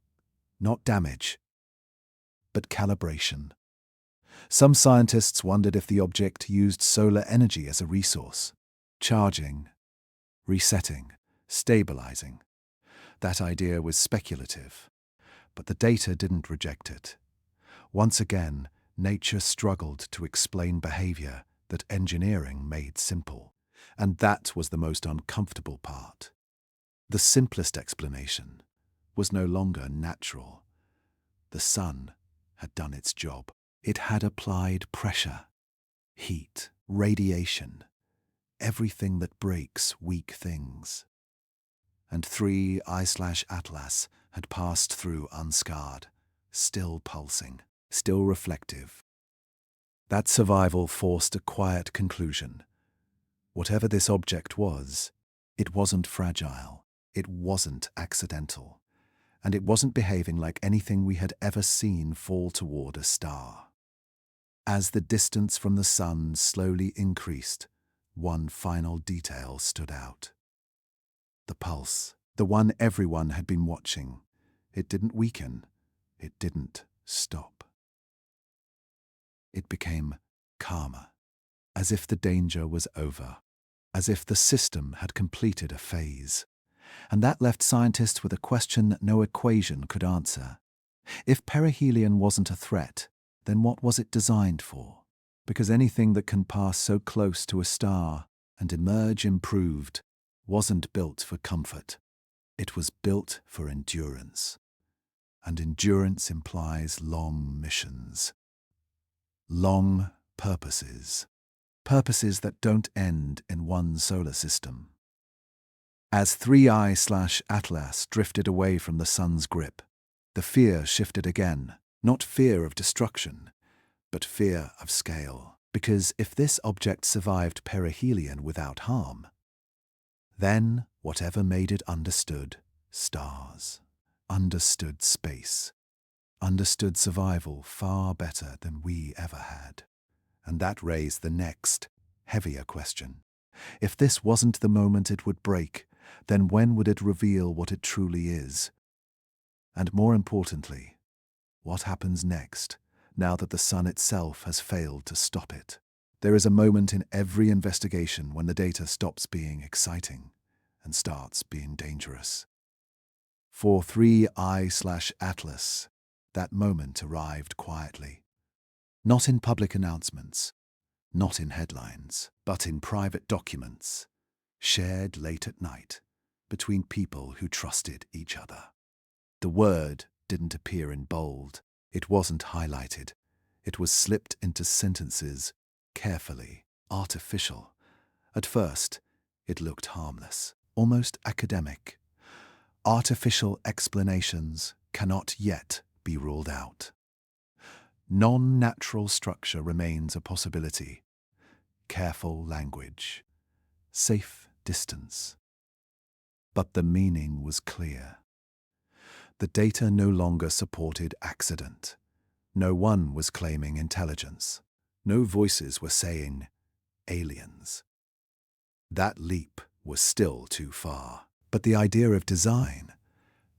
Not damage, but calibration. Some scientists wondered if the object used solar energy as a resource. Charging, resetting, stabilizing. That idea was speculative, but the data didn't reject it. Once again, nature struggled to explain behavior that engineering made simple. And that was the most uncomfortable part. The simplest explanation was no longer natural. The sun had done its job. It had applied pressure, heat, radiation, everything that breaks weak things. And 3I/Atlas had passed through unscarred, still pulsing, still reflective. That survival forced a quiet conclusion. Whatever this object was, it wasn't fragile, it wasn't accidental, and it wasn't behaving like anything we had ever seen fall toward a star. As the distance from the sun slowly increased, one final detail stood out. The pulse, the one everyone had been watching. It didn't weaken, it didn't stop. It became calmer, as if the danger was over, as if the system had completed a phase. And that left scientists with a question that no equation could answer. If perihelion wasn't a threat, then what was it designed for? Because anything that can pass so close to a star and emerge improved wasn't built for comfort. It was built for endurance. And endurance implies long missions. Long purposes. Purposes that don't end in one solar system. As 3I/Atlas drifted away from the sun's grip, the fear shifted again. Not fear of destruction, but fear of scale. Because if this object survived perihelion without harm, then whatever made it understood stars, understood space, understood survival far better than we ever had. And that raised the next, heavier question. If this wasn't the moment it would break, then when would it reveal what it truly is? And more importantly, what happens next, now that the sun itself has failed to stop it? There is a moment in every investigation when the data stops being exciting and starts being dangerous. For 3I/Atlas, that moment arrived quietly. Not in public announcements, not in headlines, but in private documents, shared late at night between people who trusted each other. The word didn't appear in bold. It wasn't highlighted. It was slipped into sentences, carefully, artificial. At first, it looked harmless, almost academic. Artificial explanations cannot yet be ruled out. Non-natural structure remains a possibility. Careful language. Safe distance. But the meaning was clear. The data no longer supported accident. No one was claiming intelligence. No voices were saying aliens. That leap was still too far. But the idea of design,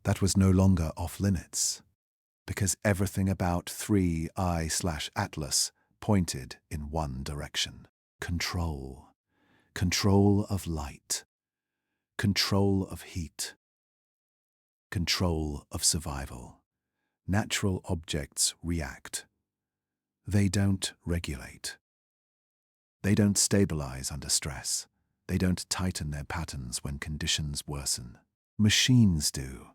that was no longer off limits. Because everything about 3I/Atlas pointed in one direction. Control. Control of light. Control of heat. Control of survival. Natural objects react. They don't regulate. They don't stabilize under stress. They don't tighten their patterns when conditions worsen. Machines do.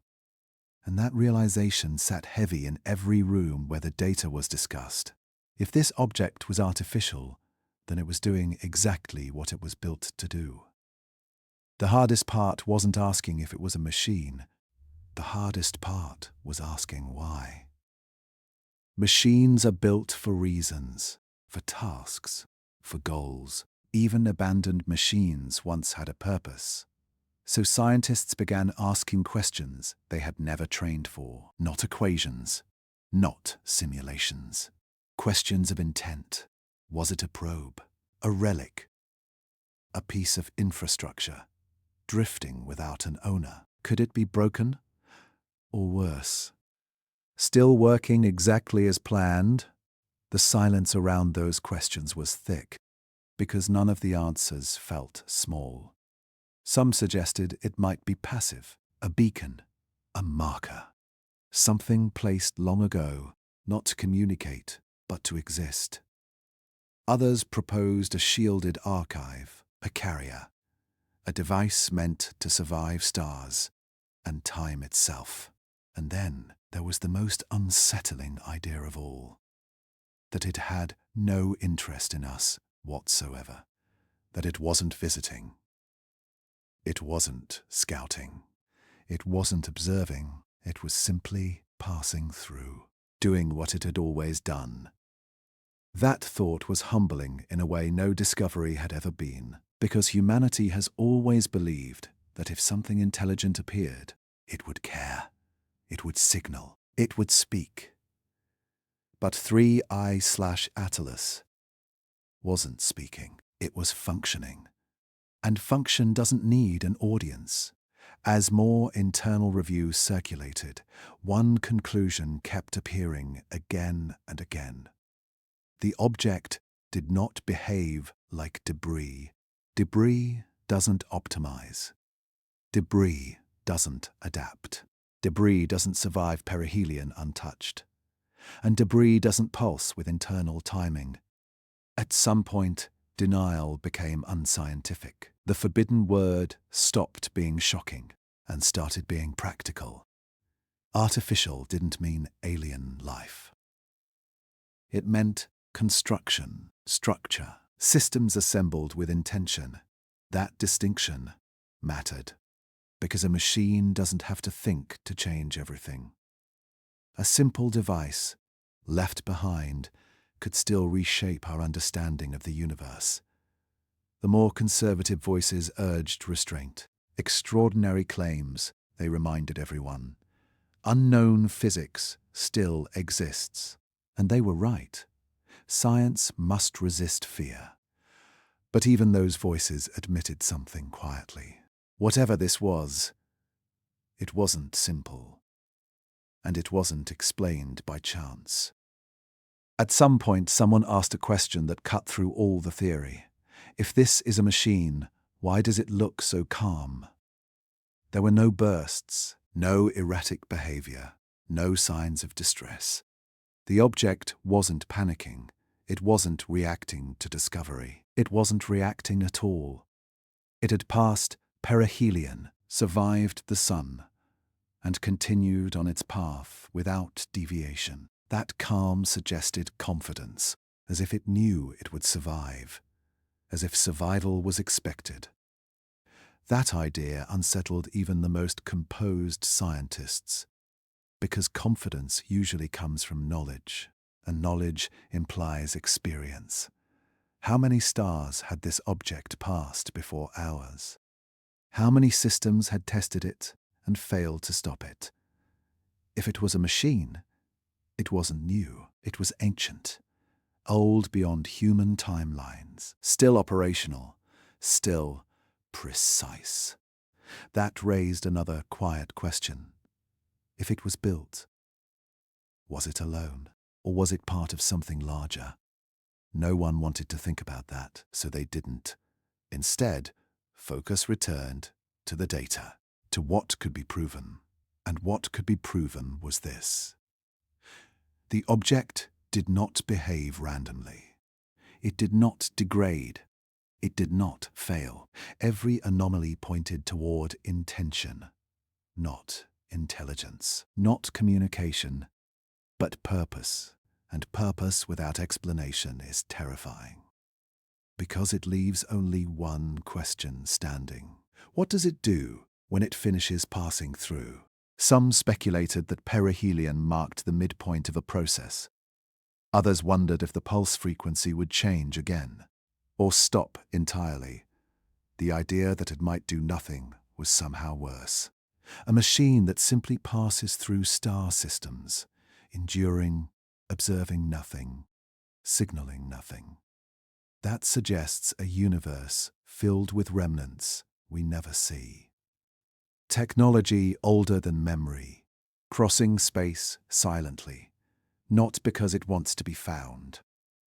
And that realization sat heavy in every room where the data was discussed. If this object was artificial, then it was doing exactly what it was built to do. The hardest part wasn't asking if it was a machine. The hardest part was asking why. Machines are built for reasons, for tasks, for goals. Even abandoned machines once had a purpose. So scientists began asking questions they had never trained for. Not equations, not simulations. Questions of intent. Was it a probe? A relic? A piece of infrastructure? Drifting without an owner? Could it be broken? Or worse, still working exactly as planned? The silence around those questions was thick, because none of the answers felt small. Some suggested it might be passive, a beacon, a marker. Something placed long ago, not to communicate, but to exist. Others proposed a shielded archive, a carrier, a device meant to survive stars and time itself. And then there was the most unsettling idea of all, that it had no interest in us whatsoever, that it wasn't visiting, it wasn't scouting, it wasn't observing, it was simply passing through, doing what it had always done. That thought was humbling in a way no discovery had ever been, because humanity has always believed that if something intelligent appeared, it would care, it would signal, it would speak. But 3IATLAS wasn't speaking, it was functioning. And function doesn't need an audience. As more internal reviews circulated, one conclusion kept appearing again and again. The object did not behave like debris. Debris doesn't optimize. Debris doesn't adapt. Debris doesn't survive perihelion untouched. And debris doesn't pulse with internal timing. At some point, denial became unscientific. The forbidden word stopped being shocking and started being practical. Artificial didn't mean alien life. It meant construction, structure, systems assembled with intention. That distinction mattered, because a machine doesn't have to think to change everything. A simple device, left behind, could still reshape our understanding of the universe. The more conservative voices urged restraint. Extraordinary claims, they reminded everyone. Unknown physics still exists. And they were right. Science must resist fear. But even those voices admitted something quietly. Whatever this was, it wasn't simple. And it wasn't explained by chance. At some point, someone asked a question that cut through all the theory. If this is a machine, why does it look so calm? There were no bursts, no erratic behavior, no signs of distress. The object wasn't panicking. It wasn't reacting to discovery. It wasn't reacting at all. It had passed perihelion, survived the sun, and continued on its path without deviation. That calm suggested confidence, as if it knew it would survive, as if survival was expected. That idea unsettled even the most composed scientists, because confidence usually comes from knowledge, and knowledge implies experience. How many stars had this object passed before ours? How many systems had tested it and failed to stop it? If it was a machine, it wasn't new, it was ancient, old beyond human timelines, still operational, still precise. That raised another quiet question. If it was built, was it alone, or was it part of something larger? No one wanted to think about that, so they didn't. Instead, focus returned to the data, to what could be proven. And what could be proven was this. The object did not behave randomly. It did not degrade. It did not fail. Every anomaly pointed toward intention, not intelligence, not communication, but purpose. And purpose without explanation is terrifying, because it leaves only one question standing. What does it do when it finishes passing through? Some speculated that perihelion marked the midpoint of a process. Others wondered if the pulse frequency would change again, or stop entirely. The idea that it might do nothing was somehow worse. A machine that simply passes through star systems, enduring, observing nothing, signaling nothing. That suggests a universe filled with remnants we never see. Technology older than memory, crossing space silently, not because it wants to be found,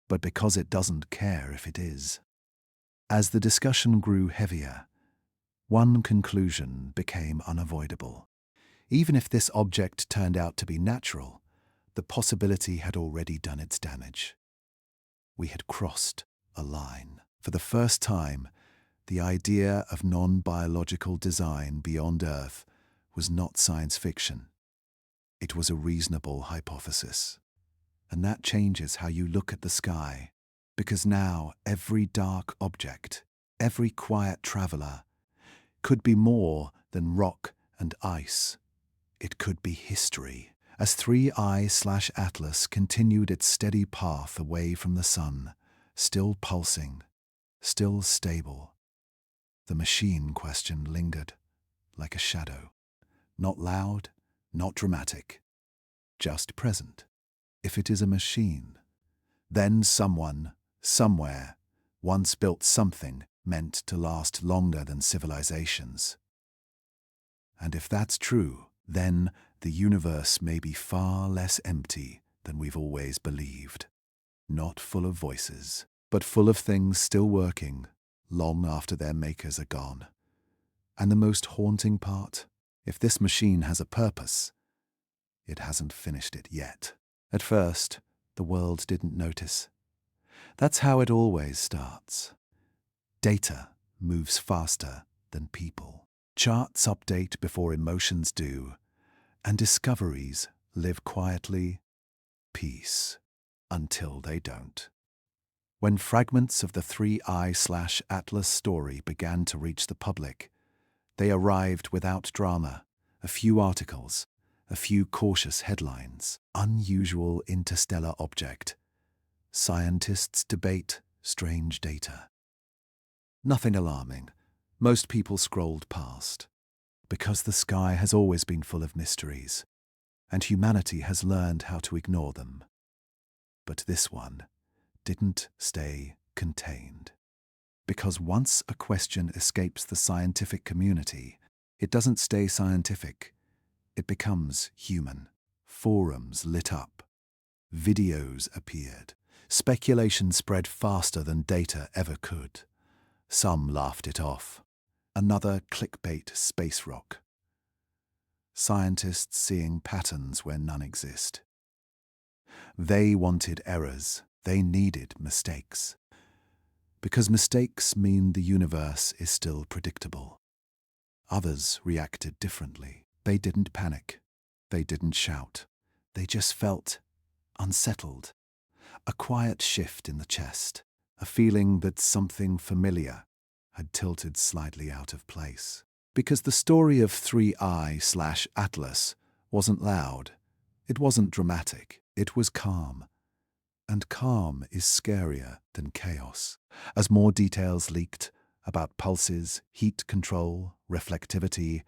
but because it doesn't care if it is. As the discussion grew heavier, one conclusion became unavoidable. Even if this object turned out to be natural, the possibility had already done its damage. We had crossed a line. For the first time, The idea of non-biological design beyond Earth was not science fiction. It was a reasonable hypothesis. And that changes how you look at the sky, because now every dark object, every quiet traveler, could be more than rock and ice. It could be history. As 3I/Atlas continued its steady path away from the sun, still pulsing, still stable, the machine question lingered like a shadow. Not loud, not dramatic, just present. If it is a machine, then someone, somewhere, once built something meant to last longer than civilizations. And if that's true, then the universe may be far less empty than we've always believed. Not full of voices, but full of things still working long after their makers are gone. And the most haunting part, if this machine has a purpose, it hasn't finished it yet. At first, the world didn't notice. That's how it always starts. Data moves faster than people. Charts update before emotions do, and discoveries live quietly, peace, until they don't. When fragments of the 3I/Atlas story began to reach the public, they arrived without drama, a few articles, a few cautious headlines. Unusual interstellar object. Scientists debate strange data. Nothing alarming. Most people scrolled past, because the sky has always been full of mysteries, and humanity has learned how to ignore them. But this one didn't stay contained. Because once a question escapes the scientific community, it doesn't stay scientific. It becomes human. Forums lit up. Videos appeared. Speculation spread faster than data ever could. Some laughed it off. Another clickbait space rock. Scientists seeing patterns where none exist. They wanted errors. They needed mistakes. Because mistakes mean the universe is still predictable. Others reacted differently. They didn't panic. They didn't shout. They just felt unsettled. A quiet shift in the chest. A feeling that something familiar had tilted slightly out of place. Because the story of 3I/Atlas wasn't loud. It wasn't dramatic. It was calm. And calm is scarier than chaos. As more details leaked about pulses, heat control, reflectivity,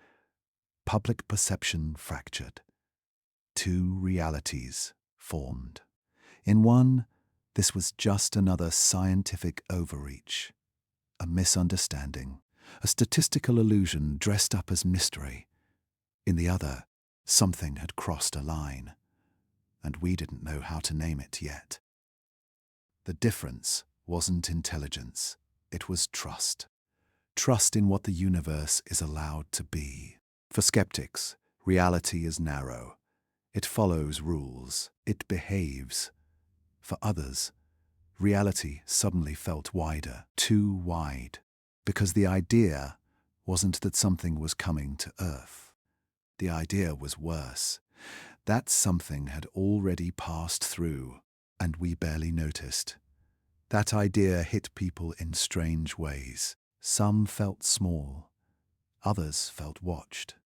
public perception fractured. Two realities formed. In one, this was just another scientific overreach, a misunderstanding, a statistical illusion dressed up as mystery. In the other, something had crossed a line, and we didn't know how to name it yet. The difference wasn't intelligence, it was trust. Trust in what the universe is allowed to be. For skeptics, reality is narrow. It follows rules. It behaves. For others, reality suddenly felt wider, too wide, because the idea wasn't that something was coming to Earth. The idea was worse. That something had already passed through, and we barely noticed. That idea hit people in strange ways. Some felt small. Others felt watched.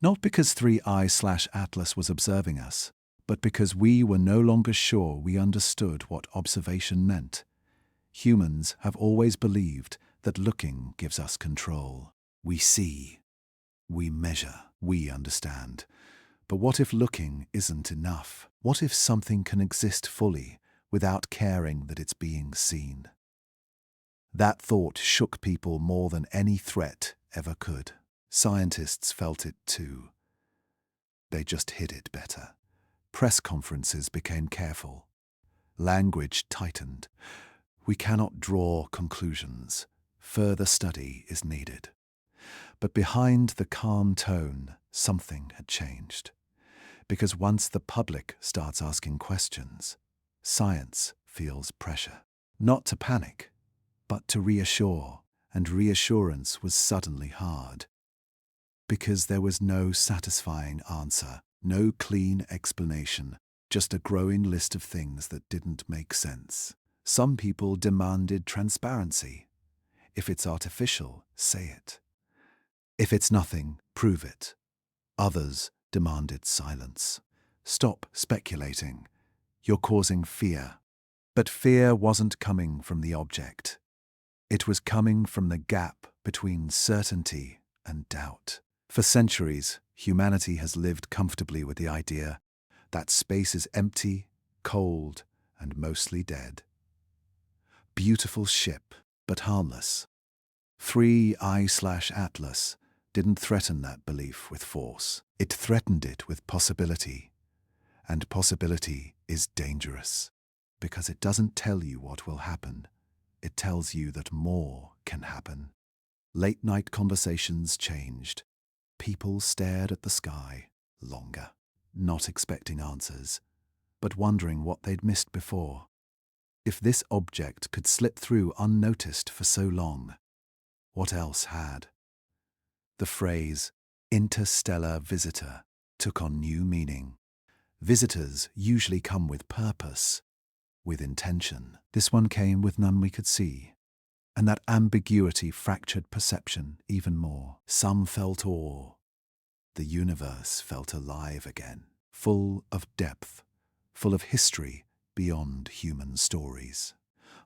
Not because 3I/Atlas was observing us, but because we were no longer sure we understood what observation meant. Humans have always believed that looking gives us control. We see, we measure, we understand. But what if looking isn't enough? What if something can exist fully without caring that it's being seen? That thought shook people more than any threat ever could. Scientists felt it too. They just hid it better. Press conferences became careful. Language tightened. We cannot draw conclusions. Further study is needed. But behind the calm tone, something had changed. Because once the public starts asking questions, science feels pressure. Not to panic, but to reassure. and reassurance was suddenly hard. Because there was no satisfying answer, no clean explanation, just a growing list of things that didn't make sense. Some people demanded transparency. If it's artificial, say it. If it's nothing, prove it. Others demanded silence. Stop speculating. You're causing fear. But fear wasn't coming from the object. It was coming from the gap between certainty and doubt. For centuries, humanity has lived comfortably with the idea that space is empty, cold, and mostly dead. Beautiful ship, but harmless. 3IATLAS didn't threaten that belief with force. It threatened it with possibility. And possibility is dangerous, because it doesn't tell you what will happen. It tells you that more can happen. Late-night conversations changed. People stared at the sky longer, not expecting answers, but wondering what they'd missed before. If this object could slip through unnoticed for so long, what else had? The phrase, interstellar visitor, took on new meaning. Visitors usually come with purpose, with intention. This one came with none we could see, and that ambiguity fractured perception even more. Some felt awe. The universe felt alive again, full of depth, full of history beyond human stories.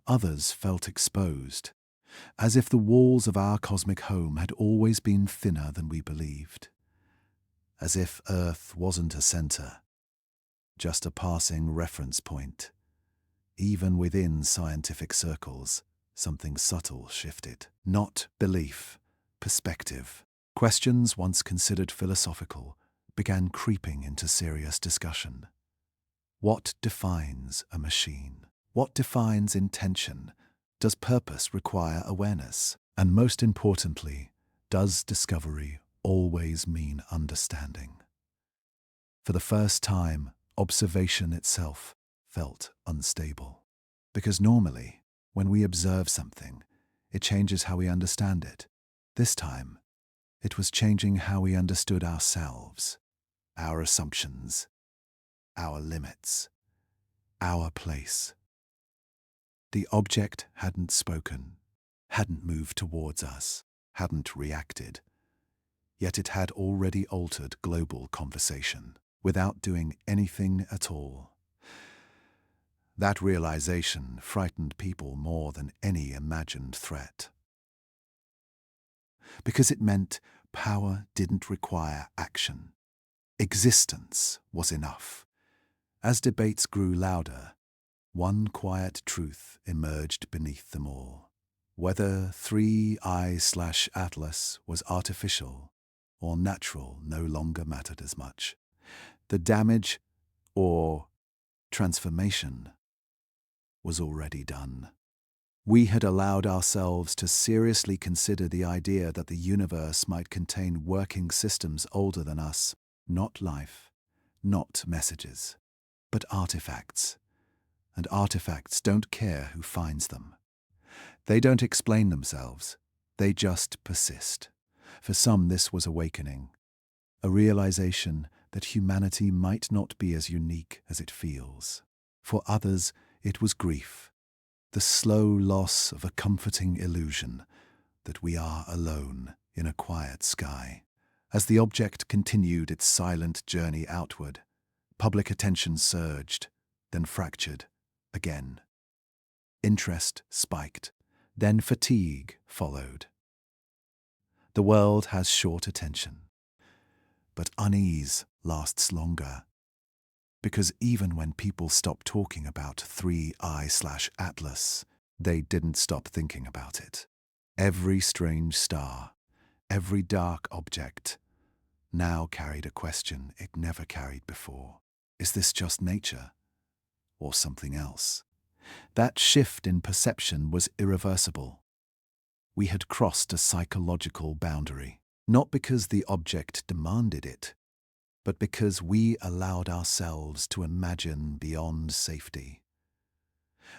Others felt exposed, as if the walls of our cosmic home had always been thinner than we believed. As if Earth wasn't a center, just a passing reference point. Even within scientific circles, something subtle shifted. Not belief, perspective. Questions once considered philosophical began creeping into serious discussion. What defines a machine? What defines intention? Does purpose require awareness? And most importantly, does discovery always mean understanding? For the first time, observation itself felt unstable. Because normally, when we observe something, it changes how we understand it. This time, it was changing how we understood ourselves, our assumptions, our limits, our place. The object hadn't spoken, hadn't moved towards us, hadn't reacted. Yet it had already altered global conversation without doing anything at all. That realization frightened people more than any imagined threat. Because it meant power didn't require action. Existence was enough. As debates grew louder, one quiet truth emerged beneath them all. Whether 3I/Atlas was artificial or natural no longer mattered as much. The damage, or transformation, was already done. We had allowed ourselves to seriously consider the idea that the universe might contain working systems older than us, not life, not messages, but artifacts. And artifacts don't care who finds them. They don't explain themselves, they just persist. For some, this was awakening, a realization that humanity might not be as unique as it feels. For others, it was grief, the slow loss of a comforting illusion that we are alone in a quiet sky. As the object continued its silent journey outward, public attention surged, then fractured again. Interest spiked, then fatigue followed. The world has short attention, but unease lasts longer. Because even when people stopped talking about 3I/Atlas, they didn't stop thinking about it. Every strange star, every dark object, now carried a question it never carried before. Is this just nature, or something else? That shift in perception was irreversible. We had crossed a psychological boundary, not because the object demanded it, but because we allowed ourselves to imagine beyond safety.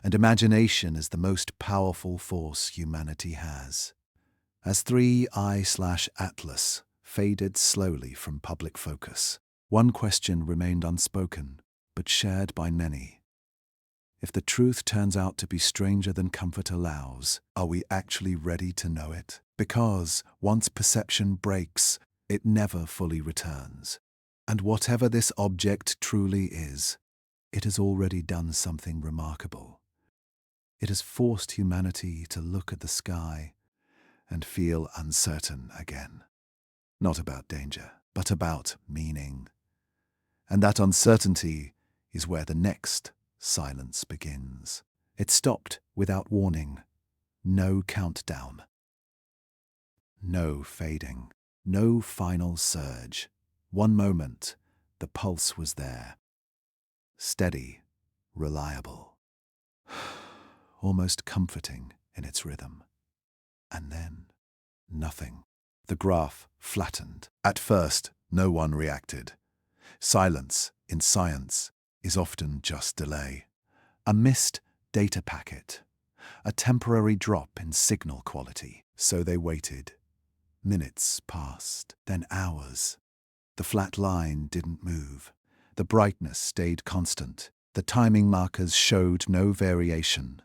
And imagination is the most powerful force humanity has. As 3I/Atlas faded slowly from public focus, one question remained unspoken, but shared by many. If the truth turns out to be stranger than comfort allows, are we actually ready to know it? Because once perception breaks, it never fully returns. And whatever this object truly is, it has already done something remarkable. It has forced humanity to look at the sky and feel uncertain again. Not about danger, but about meaning. And that uncertainty is where the next silence begins. It stopped without warning. No countdown. No fading. No final surge. One moment, the pulse was there. Steady, reliable. Almost comforting in its rhythm. And then, nothing. The graph flattened. At first, no one reacted. Silence, in science, is often just delay. A missed data packet. A temporary drop in signal quality. So they waited. Minutes passed, then hours. The flat line didn't move. The brightness stayed constant. The timing markers showed no variation.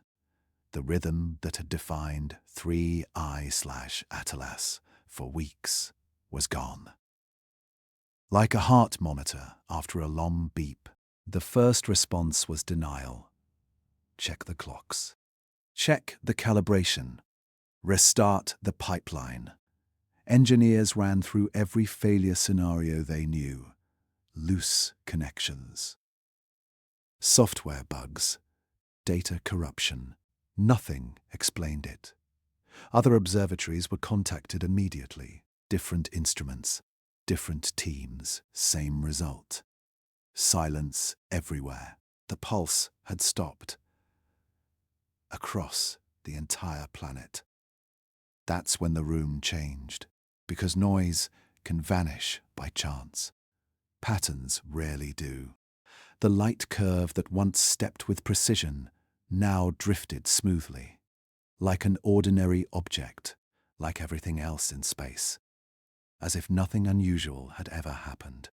The rhythm that had defined 3I/Atlas for weeks was gone. Like a heart monitor after a long beep, the first response was denial. Check the clocks. Check the calibration. Restart the pipeline. Engineers ran through every failure scenario they knew. Loose connections. Software bugs. Data corruption. Nothing explained it. Other observatories were contacted immediately. Different instruments, different teams, same result. Silence everywhere. The pulse had stopped. Across the entire planet. That's when the room changed, because noise can vanish by chance. Patterns rarely do. The light curve that once stepped with precision now drifted smoothly, like an ordinary object, like everything else in space, as if nothing unusual had ever happened.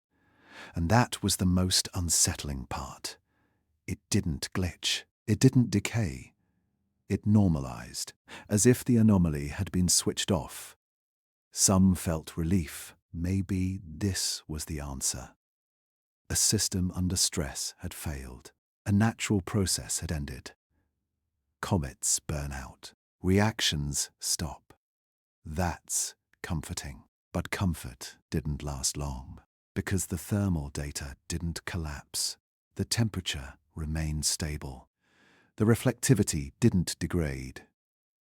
And that was the most unsettling part. It didn't glitch, it didn't decay. It normalized, as if the anomaly had been switched off. Some felt relief. Maybe this was the answer. A system under stress had failed. A natural process had ended. Comets burn out. Reactions stop. That's comforting. But comfort didn't last long, because the thermal data didn't collapse. The temperature remained stable. The reflectivity didn't degrade.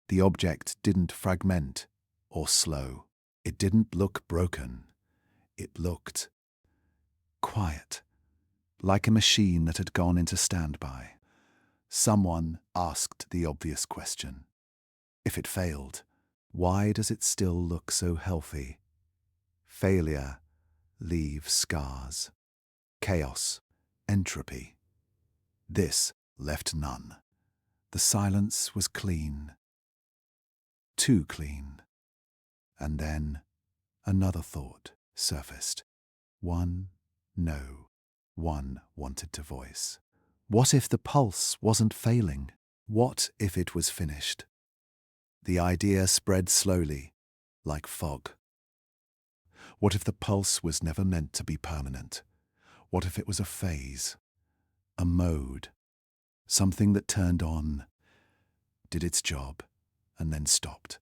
The object didn't fragment or slow. It didn't look broken. It looked quiet, like a machine that had gone into standby. Someone asked the obvious question. If it failed, why does it still look so healthy? Failure leaves scars. Chaos, entropy. This left none. The silence was clean. Too clean. And then another thought surfaced. One wanted to voice. What if the pulse wasn't failing? What if it was finished? The idea spread slowly, like fog. What if the pulse was never meant to be permanent? What if it was a phase, a mode, something that turned on, did its job, and then stopped?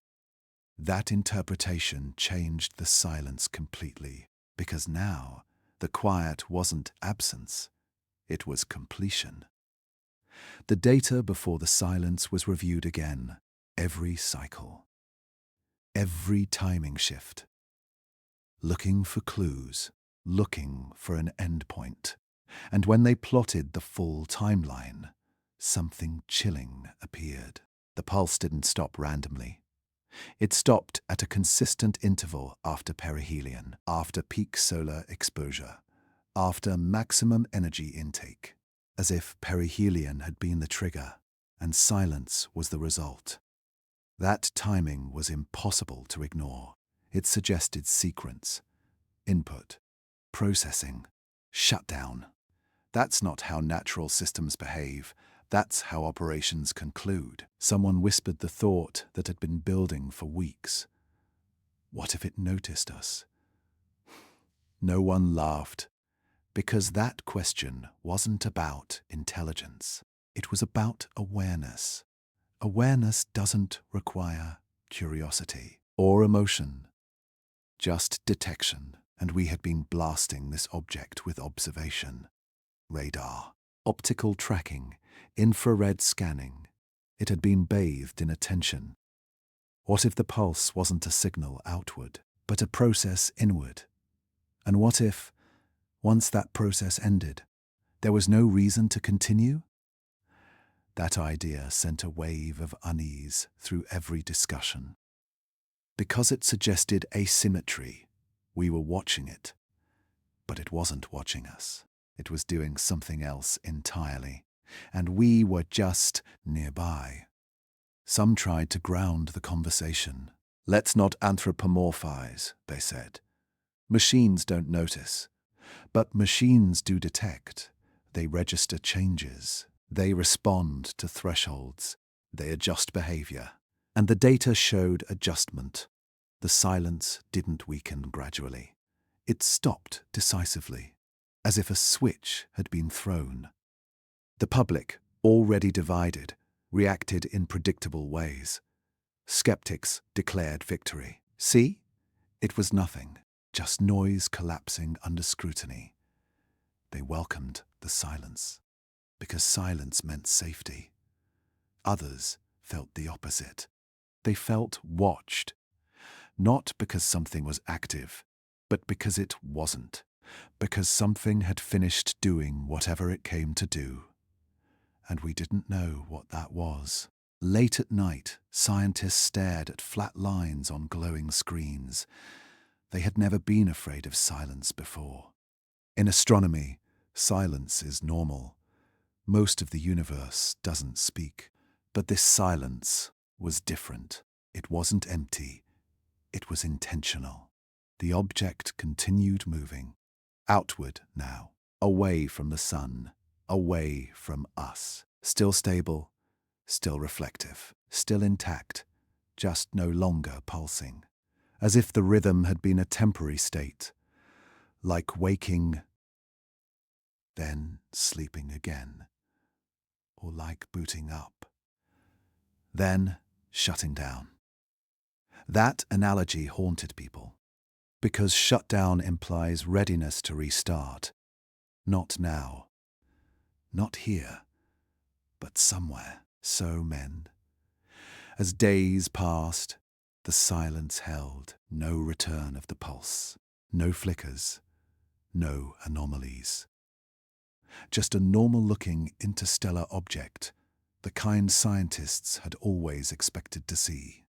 That interpretation changed the silence completely, because now the quiet wasn't absence, it was completion. The data before the silence was reviewed again, every cycle, every timing shift, looking for clues, looking for an endpoint. And when they plotted the full timeline, something chilling appeared. The pulse didn't stop randomly. It stopped at a consistent interval after perihelion, after peak solar exposure, after maximum energy intake, as if perihelion had been the trigger and silence was the result. That timing was impossible to ignore. It suggested sequence, input, processing, shutdown. That's not how natural systems behave. That's how operations conclude. Someone whispered the thought that had been building for weeks. What if it noticed us? No one laughed, because that question wasn't about intelligence. It was about awareness. Awareness doesn't require curiosity or emotion, just detection. And we had been blasting this object with observation. Radar, optical tracking, infrared scanning. It had been bathed in attention. What if the pulse wasn't a signal outward, but a process inward? And what if, once that process ended, there was no reason to continue? That idea sent a wave of unease through every discussion. Because it suggested asymmetry, we were watching it, but it wasn't watching us. It was doing something else entirely, and we were just nearby. Some tried to ground the conversation. Let's not anthropomorphize, they said. Machines don't notice, but machines do detect. They register changes. They respond to thresholds. They adjust behavior. And the data showed adjustment. The silence didn't weaken gradually. It stopped decisively, as if a switch had been thrown. The public, already divided, reacted in predictable ways. Skeptics declared victory. See? It was nothing, just noise collapsing under scrutiny. They welcomed the silence, because silence meant safety. Others felt the opposite. They felt watched, not because something was active, but because it wasn't, because something had finished doing whatever it came to do. And we didn't know what that was. Late at night, scientists stared at flat lines on glowing screens. They had never been afraid of silence before. In astronomy, silence is normal. Most of the universe doesn't speak. But this silence was different. It wasn't empty. It was intentional. The object continued moving, outward now, away from the sun, away from us. Still stable, still reflective, still intact, just no longer pulsing. As if the rhythm had been a temporary state, like waking, then sleeping again, or like booting up, then shutting down. That analogy haunted people, because shutdown implies readiness to restart. Not now, not here, but somewhere. So men. As days passed, the silence held. No return of the pulse, no flickers, no anomalies. Just a normal-looking interstellar object, the kind scientists had always expected to see.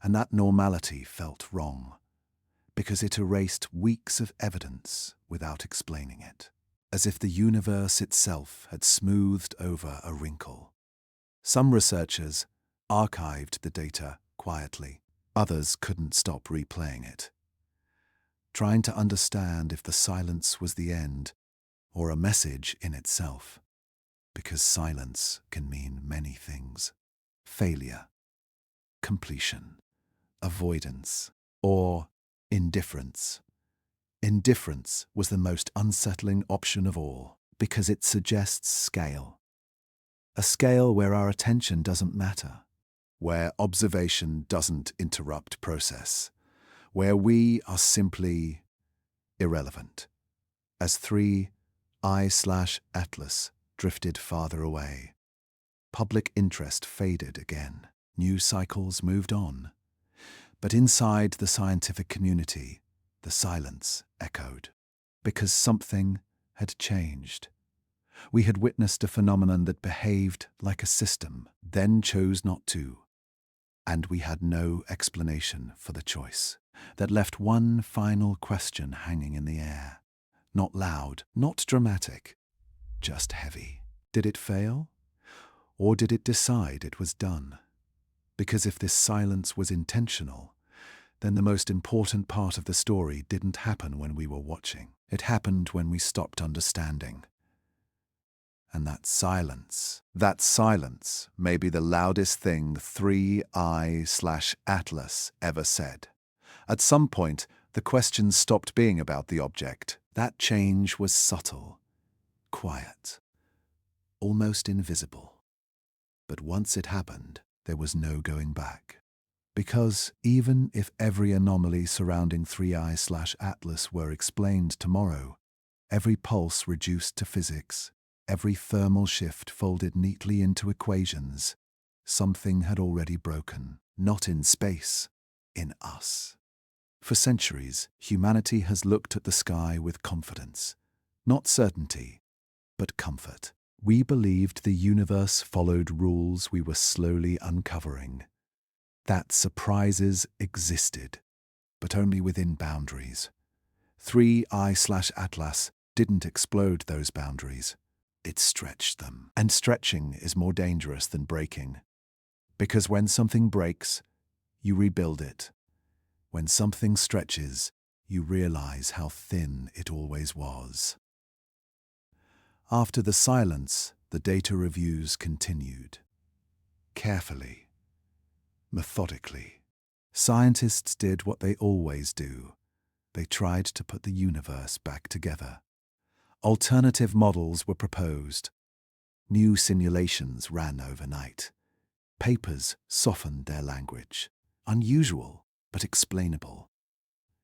And that normality felt wrong, because it erased weeks of evidence without explaining it, as if the universe itself had smoothed over a wrinkle. Some researchers archived the data quietly. Others couldn't stop replaying it, trying to understand if the silence was the end or a message in itself, because silence can mean many things. Failure, completion, avoidance, or indifference. Indifference was the most unsettling option of all, because it suggests scale. A scale where our attention doesn't matter, where observation doesn't interrupt process, where we are simply irrelevant. As 3IATLAS drifted farther away, public interest faded again. News cycles moved on. But inside the scientific community, the silence echoed, because something had changed. We had witnessed a phenomenon that behaved like a system, then chose not to. And we had no explanation for the choice. That left one final question hanging in the air. Not loud, not dramatic, just heavy. Did it fail? Or did it decide it was done? Because if this silence was intentional, then the most important part of the story didn't happen when we were watching. It happened when we stopped understanding. And that silence may be the loudest thing 3I/Atlas ever said. At some point, the questions stopped being about the object. That change was subtle, quiet, almost invisible. But once it happened, there was no going back. Because even if every anomaly surrounding 3I/Atlas were explained tomorrow, every pulse reduced to physics, every thermal shift folded neatly into equations, something had already broken, not in space, in us. For centuries, humanity has looked at the sky with confidence, not certainty, but comfort. We believed the universe followed rules we were slowly uncovering, that surprises existed, but only within boundaries. 3I/Atlas didn't explode those boundaries. It stretched them. And stretching is more dangerous than breaking. Because when something breaks, you rebuild it. When something stretches, you realize how thin it always was. After the silence, the data reviews continued. Carefully, methodically. Scientists did what they always do. They tried to put the universe back together. Alternative models were proposed. New simulations ran overnight. Papers softened their language. Unusual, but explainable.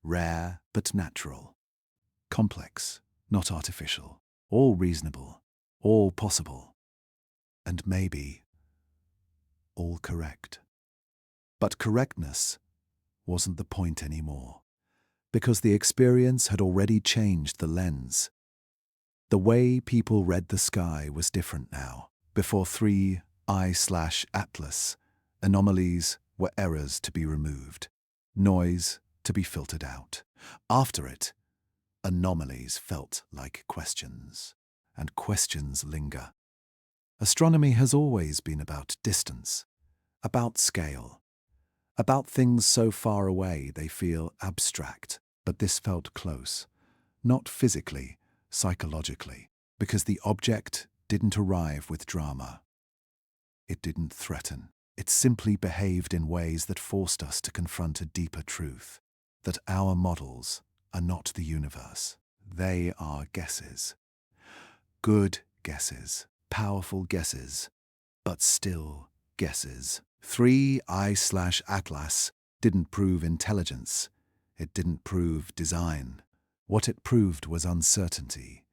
Rare, but natural. Complex, not artificial. All reasonable, all possible. And maybe all correct. But correctness wasn't the point anymore, because the experience had already changed the lens. The way people read the sky was different now. Before 3I/Atlas, anomalies were errors to be removed, noise to be filtered out. After it, anomalies felt like questions, and questions linger. Astronomy has always been about distance, about scale, about things so far away they feel abstract, but this felt close, not physically, psychologically, because the object didn't arrive with drama. It didn't threaten. It simply behaved in ways that forced us to confront a deeper truth, that our models are not the universe. They are guesses. Good guesses, powerful guesses, but still guesses. 3I/Atlas didn't prove intelligence. It didn't prove design. What it proved was uncertainty.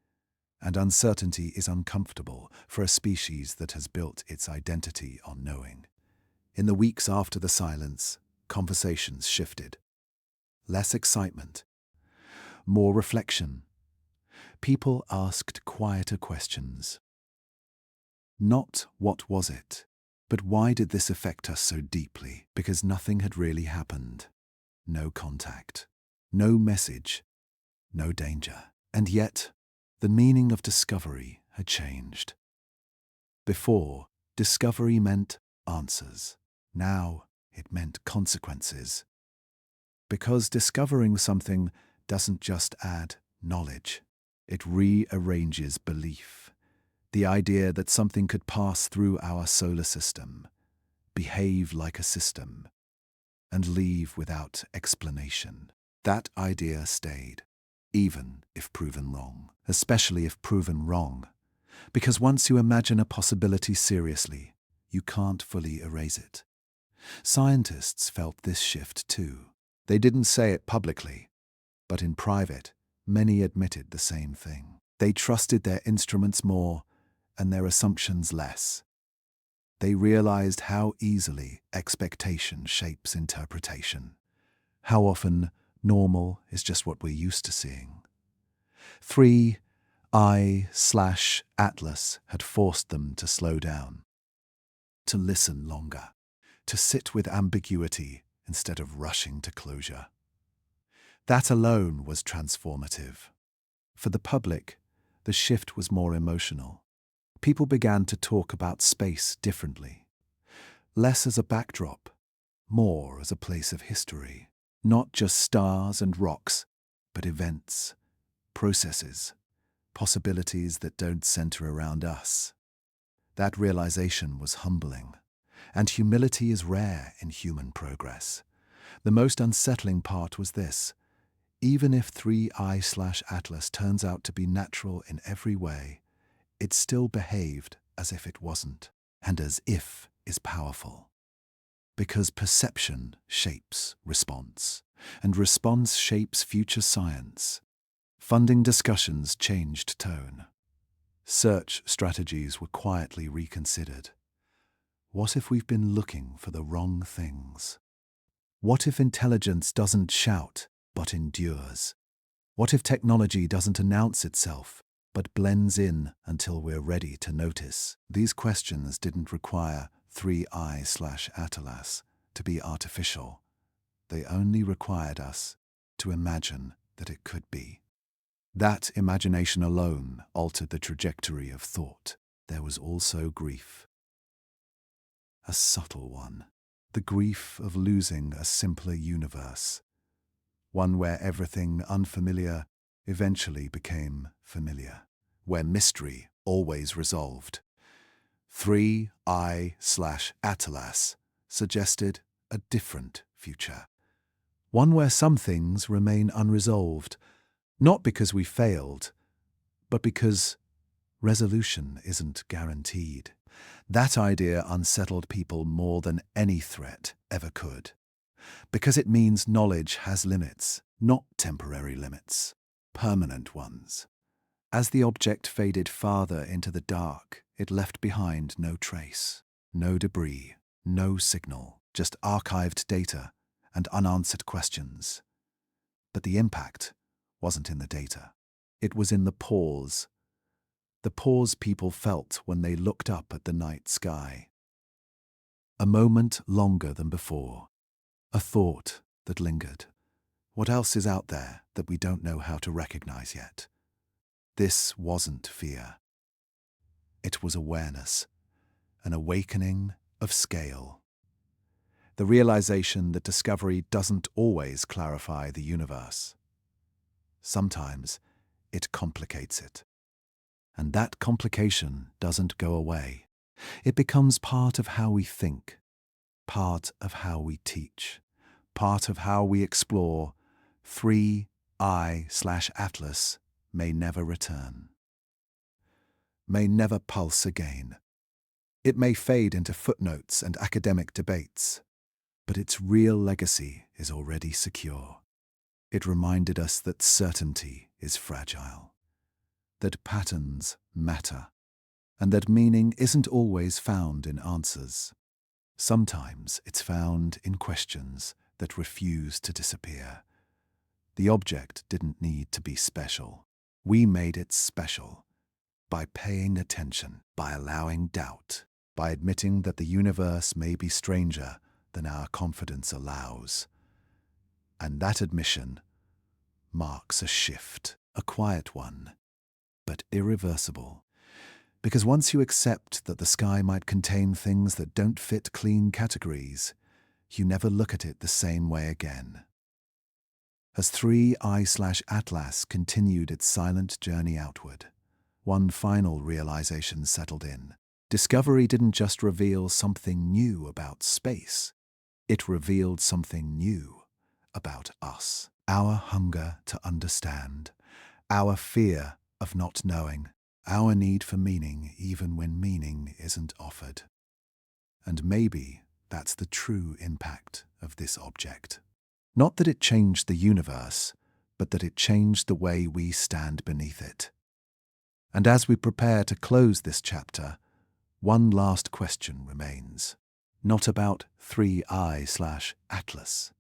And uncertainty is uncomfortable for a species that has built its identity on knowing. In the weeks after the silence, conversations shifted. Less excitement, more reflection. People asked quieter questions. Not what was it, but why did this affect us so deeply? Because nothing had really happened. No contact, no message, no danger. And yet, the meaning of discovery had changed. Before, discovery meant answers. Now, it meant consequences. Because discovering something doesn't just add knowledge. It rearranges belief. The idea that something could pass through our solar system, behave like a system, and leave without explanation. That idea stayed, even if proven wrong. Especially if proven wrong. Because once you imagine a possibility seriously, you can't fully erase it. Scientists felt this shift too. They didn't say it publicly, but in private, many admitted the same thing. They trusted their instruments more and their assumptions less. They realized how easily expectation shapes interpretation. How often normal is just what we're used to seeing. 3I/Atlas had forced them to slow down, to listen longer, to sit with ambiguity instead of rushing to closure. That alone was transformative. For the public, the shift was more emotional. People began to talk about space differently. less as a backdrop, more as a place of history. Not just stars and rocks, but events, processes, possibilities that don't center around us. That realization was humbling, and humility is rare in human progress. The most unsettling part was this: even if 3I/Atlas turns out to be natural in every way, it still behaved as if it wasn't, and as if is powerful. Because perception shapes response, and response shapes future science. Funding discussions changed tone. Search strategies were quietly reconsidered. What if we've been looking for the wrong things? What if intelligence doesn't shout, but endures? What if technology doesn't announce itself, but blends in until we're ready to notice? These questions didn't require 3I/Atlas to be artificial. They only required us to imagine that it could be. That imagination alone altered the trajectory of thought. There was also grief. A subtle one. The grief of losing a simpler universe. One where everything unfamiliar eventually became familiar. Where mystery always resolved. 3I/Atlas suggested a different future. One where some things remain unresolved, not because we failed, but because resolution isn't guaranteed. That idea unsettled people more than any threat ever could, because it means knowledge has limits, not temporary limits, permanent ones. As the object faded farther into the dark, it left behind no trace, no debris, no signal, just archived data and unanswered questions. But the impact wasn't in the data. It was in the pause people felt when they looked up at the night sky. A moment longer than before, a thought that lingered. What else is out there that we don't know how to recognize yet? This wasn't fear. It was awareness, an awakening of scale. The realization that discovery doesn't always clarify the universe. Sometimes it complicates it. And that complication doesn't go away. It becomes part of how we think, part of how we teach, part of how we explore. 3I/Atlas may never return, may never pulse again. It may fade into footnotes and academic debates, but its real legacy is already secure. It reminded us that certainty is fragile, that patterns matter, and that meaning isn't always found in answers. Sometimes it's found in questions that refuse to disappear. The object didn't need to be special. We made it special by paying attention, by allowing doubt, by admitting that the universe may be stranger than our confidence allows. And that admission marks a shift, a quiet one, but irreversible. Because once you accept that the sky might contain things that don't fit clean categories, you never look at it the same way again. As 3I/Atlas continued its silent journey outward, one final realization settled in. Discovery didn't just reveal something new about space. It revealed something new about us. Our hunger to understand, our fear of not knowing, our need for meaning even when meaning isn't offered. And maybe that's the true impact of this object. Not that it changed the universe, but that it changed the way we stand beneath it. And as we prepare to close this chapter, one last question remains. Not about 3I/Atlas,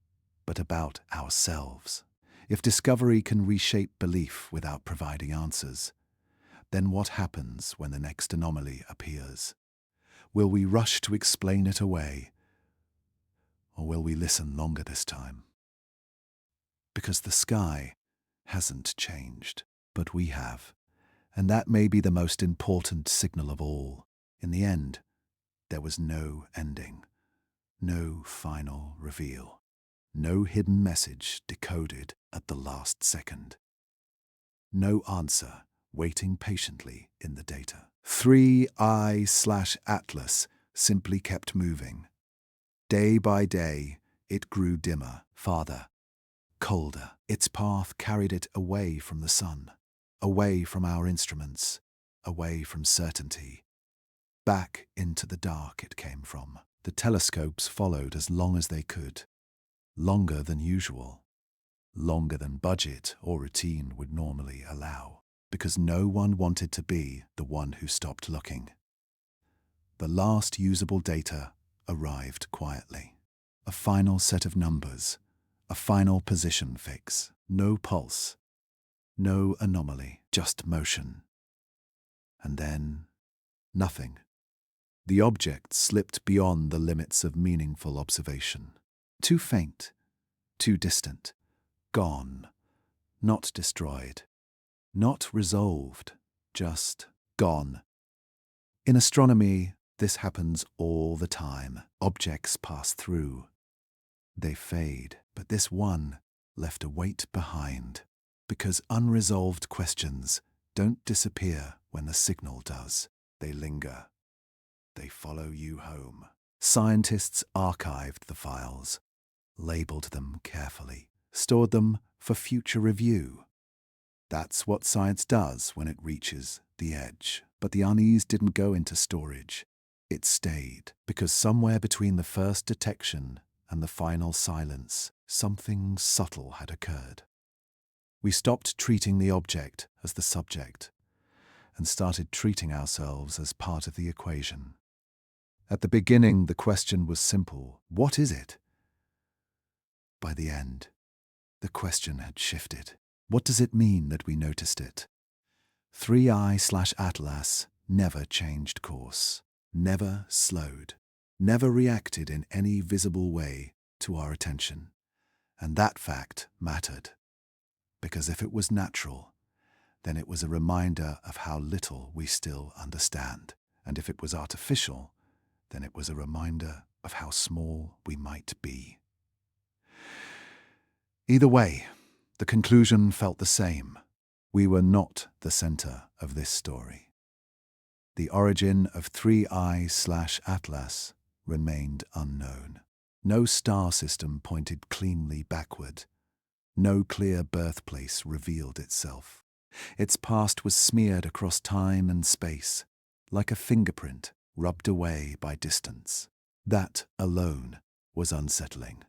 but about ourselves. If discovery can reshape belief without providing answers, then what happens when the next anomaly appears? Will we rush to explain it away, or will we listen longer this time? Because the sky hasn't changed, but we have, and that may be the most important signal of all. In the end, there was no ending, No final reveal. No hidden message decoded at the last second. No answer waiting patiently in the data. 3I/Atlas simply kept moving. Day by day, it grew dimmer, farther, colder. Its path carried it away from the sun, away from our instruments, away from certainty. Back into the dark it came from. The telescopes followed as long as they could, longer than usual, longer than budget or routine would normally allow, because no one wanted to be the one who stopped looking. The last usable data arrived quietly. A final set of numbers, a final position fix. No pulse, no anomaly, just motion. And then, nothing. The object slipped beyond the limits of meaningful observation. Too faint, too distant, gone, not destroyed, not resolved, just gone. In astronomy, this happens all the time. Objects pass through. They fade, but this one left a weight behind, because unresolved questions don't disappear when the signal does. They linger. They follow you home. Scientists archived the files, labeled them carefully, stored them for future review. That's what science does when it reaches the edge. But the unease didn't go into storage. It stayed, because somewhere between the first detection and the final silence, something subtle had occurred. We stopped treating the object as the subject and started treating ourselves as part of the equation. At the beginning, the question was simple: what is it? By the end, the question had shifted. What does it mean that we noticed it? 3I/Atlas never changed course, never slowed, never reacted in any visible way to our attention. And that fact mattered, because if it was natural, then it was a reminder of how little we still understand. And if it was artificial, then it was a reminder of how small we might be. Either way, the conclusion felt the same. We were not the center of this story. The origin of 3I/Atlas remained unknown. No star system pointed cleanly backward. No clear birthplace revealed itself. Its past was smeared across time and space, like a fingerprint rubbed away by distance. That alone was unsettling.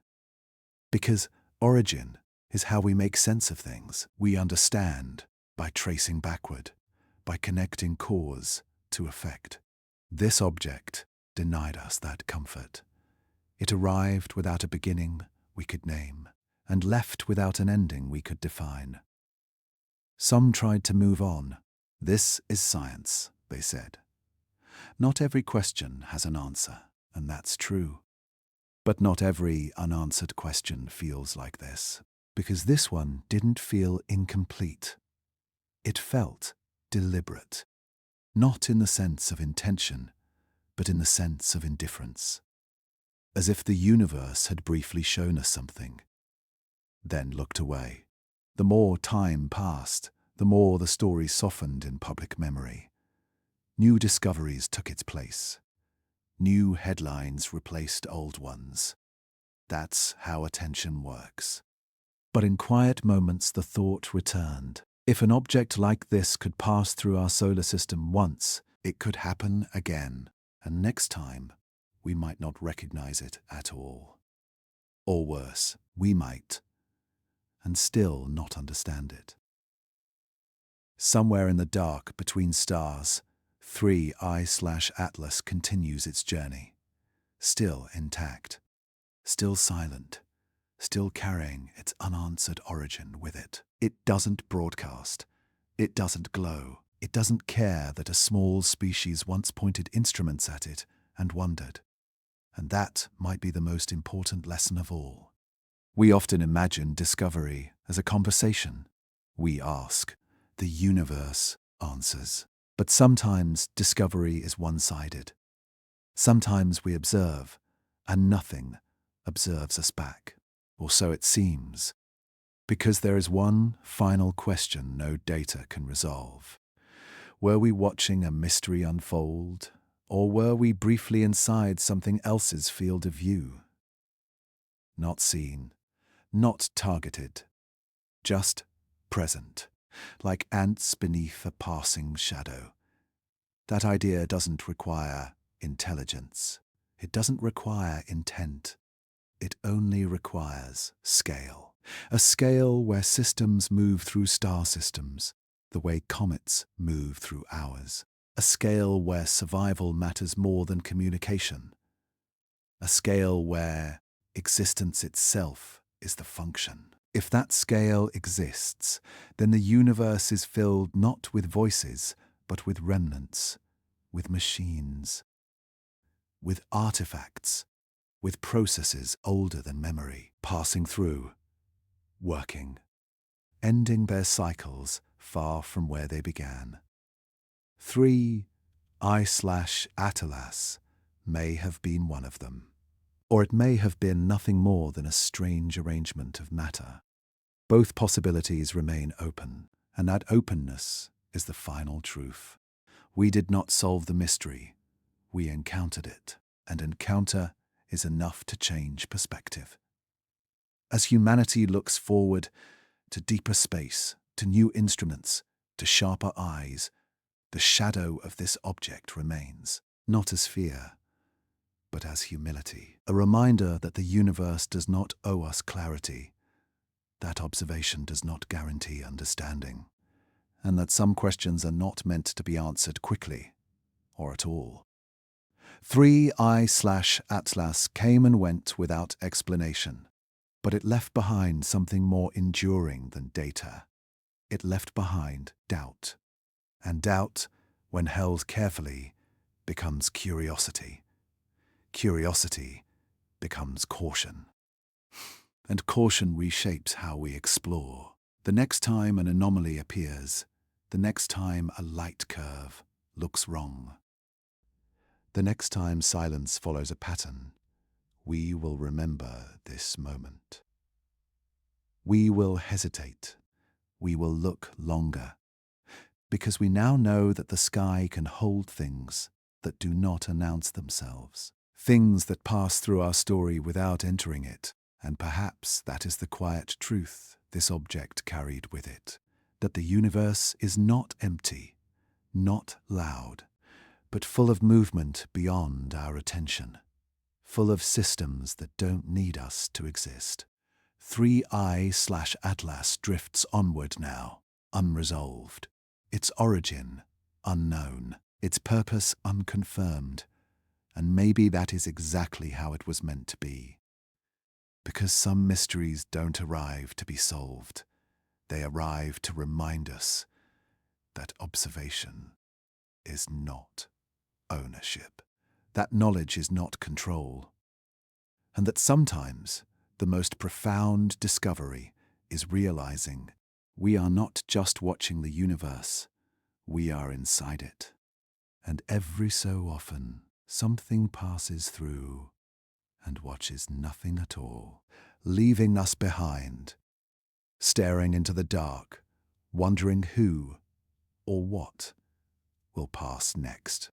Because origin is how we make sense of things. We understand by tracing backward, by connecting cause to effect. This object denied us that comfort. It arrived without a beginning we could name, and left without an ending we could define. Some tried to move on. This is science, they said. Not every question has an answer, and that's true. But not every unanswered question feels like this, because this one didn't feel incomplete. It felt deliberate, not in the sense of intention, but in the sense of indifference, as if the universe had briefly shown us something, then looked away. The more time passed, the more the story softened in public memory. New discoveries took its place. New headlines replaced old ones. That's how attention works. But in quiet moments the thought returned. If an object like this could pass through our solar system once, it could happen again, and next time we might not recognize it at all. Or worse, we might, and still not understand it. Somewhere in the dark between stars, 3I/Atlas continues its journey, still intact, still silent, still carrying its unanswered origin with it. It doesn't broadcast, it doesn't glow, it doesn't care that a small species once pointed instruments at it and wondered. And that might be the most important lesson of all. We often imagine discovery as a conversation. We ask, the universe answers. But sometimes discovery is one-sided. Sometimes we observe, and nothing observes us back, or so it seems, because there is one final question no data can resolve. Were we watching a mystery unfold, or were we briefly inside something else's field of view? Not seen, not targeted, just present, like ants beneath a passing shadow. That idea doesn't require intelligence. It doesn't require intent. It only requires scale. A scale where systems move through star systems, the way comets move through ours. A scale where survival matters more than communication. A scale where existence itself is the function. If that scale exists, then the universe is filled not with voices, but with remnants, with machines, with artifacts, with processes older than memory, passing through, working, ending their cycles far from where they began. 3IATLAS may have been one of them. Or it may have been nothing more than a strange arrangement of matter. Both possibilities remain open, and that openness is the final truth. We did not solve the mystery, we encountered it, and encounter is enough to change perspective. As humanity looks forward to deeper space, to new instruments, to sharper eyes, the shadow of this object remains, not as fear, but as humility, a reminder that the universe does not owe us clarity, that observation does not guarantee understanding, and that some questions are not meant to be answered quickly or at all. 3IATLAS came and went without explanation, but it left behind something more enduring than data. It left behind doubt, and doubt, when held carefully, becomes curiosity. Curiosity becomes caution. And caution reshapes how we explore. The next time an anomaly appears, the next time a light curve looks wrong, the next time silence follows a pattern, we will remember this moment. We will hesitate. We will look longer, because we now know that the sky can hold things that do not announce themselves. Things that pass through our story without entering it, and perhaps that is the quiet truth this object carried with it, that the universe is not empty, not loud, but full of movement beyond our attention, full of systems that don't need us to exist. 3IATLAS drifts onward now, unresolved, its origin unknown, its purpose unconfirmed. And maybe that is exactly how it was meant to be. Because some mysteries don't arrive to be solved. They arrive to remind us that observation is not ownership, that knowledge is not control, and that sometimes the most profound discovery is realizing we are not just watching the universe, we are inside it. And every so often, something passes through and watches nothing at all, leaving us behind, staring into the dark, wondering who or what will pass next.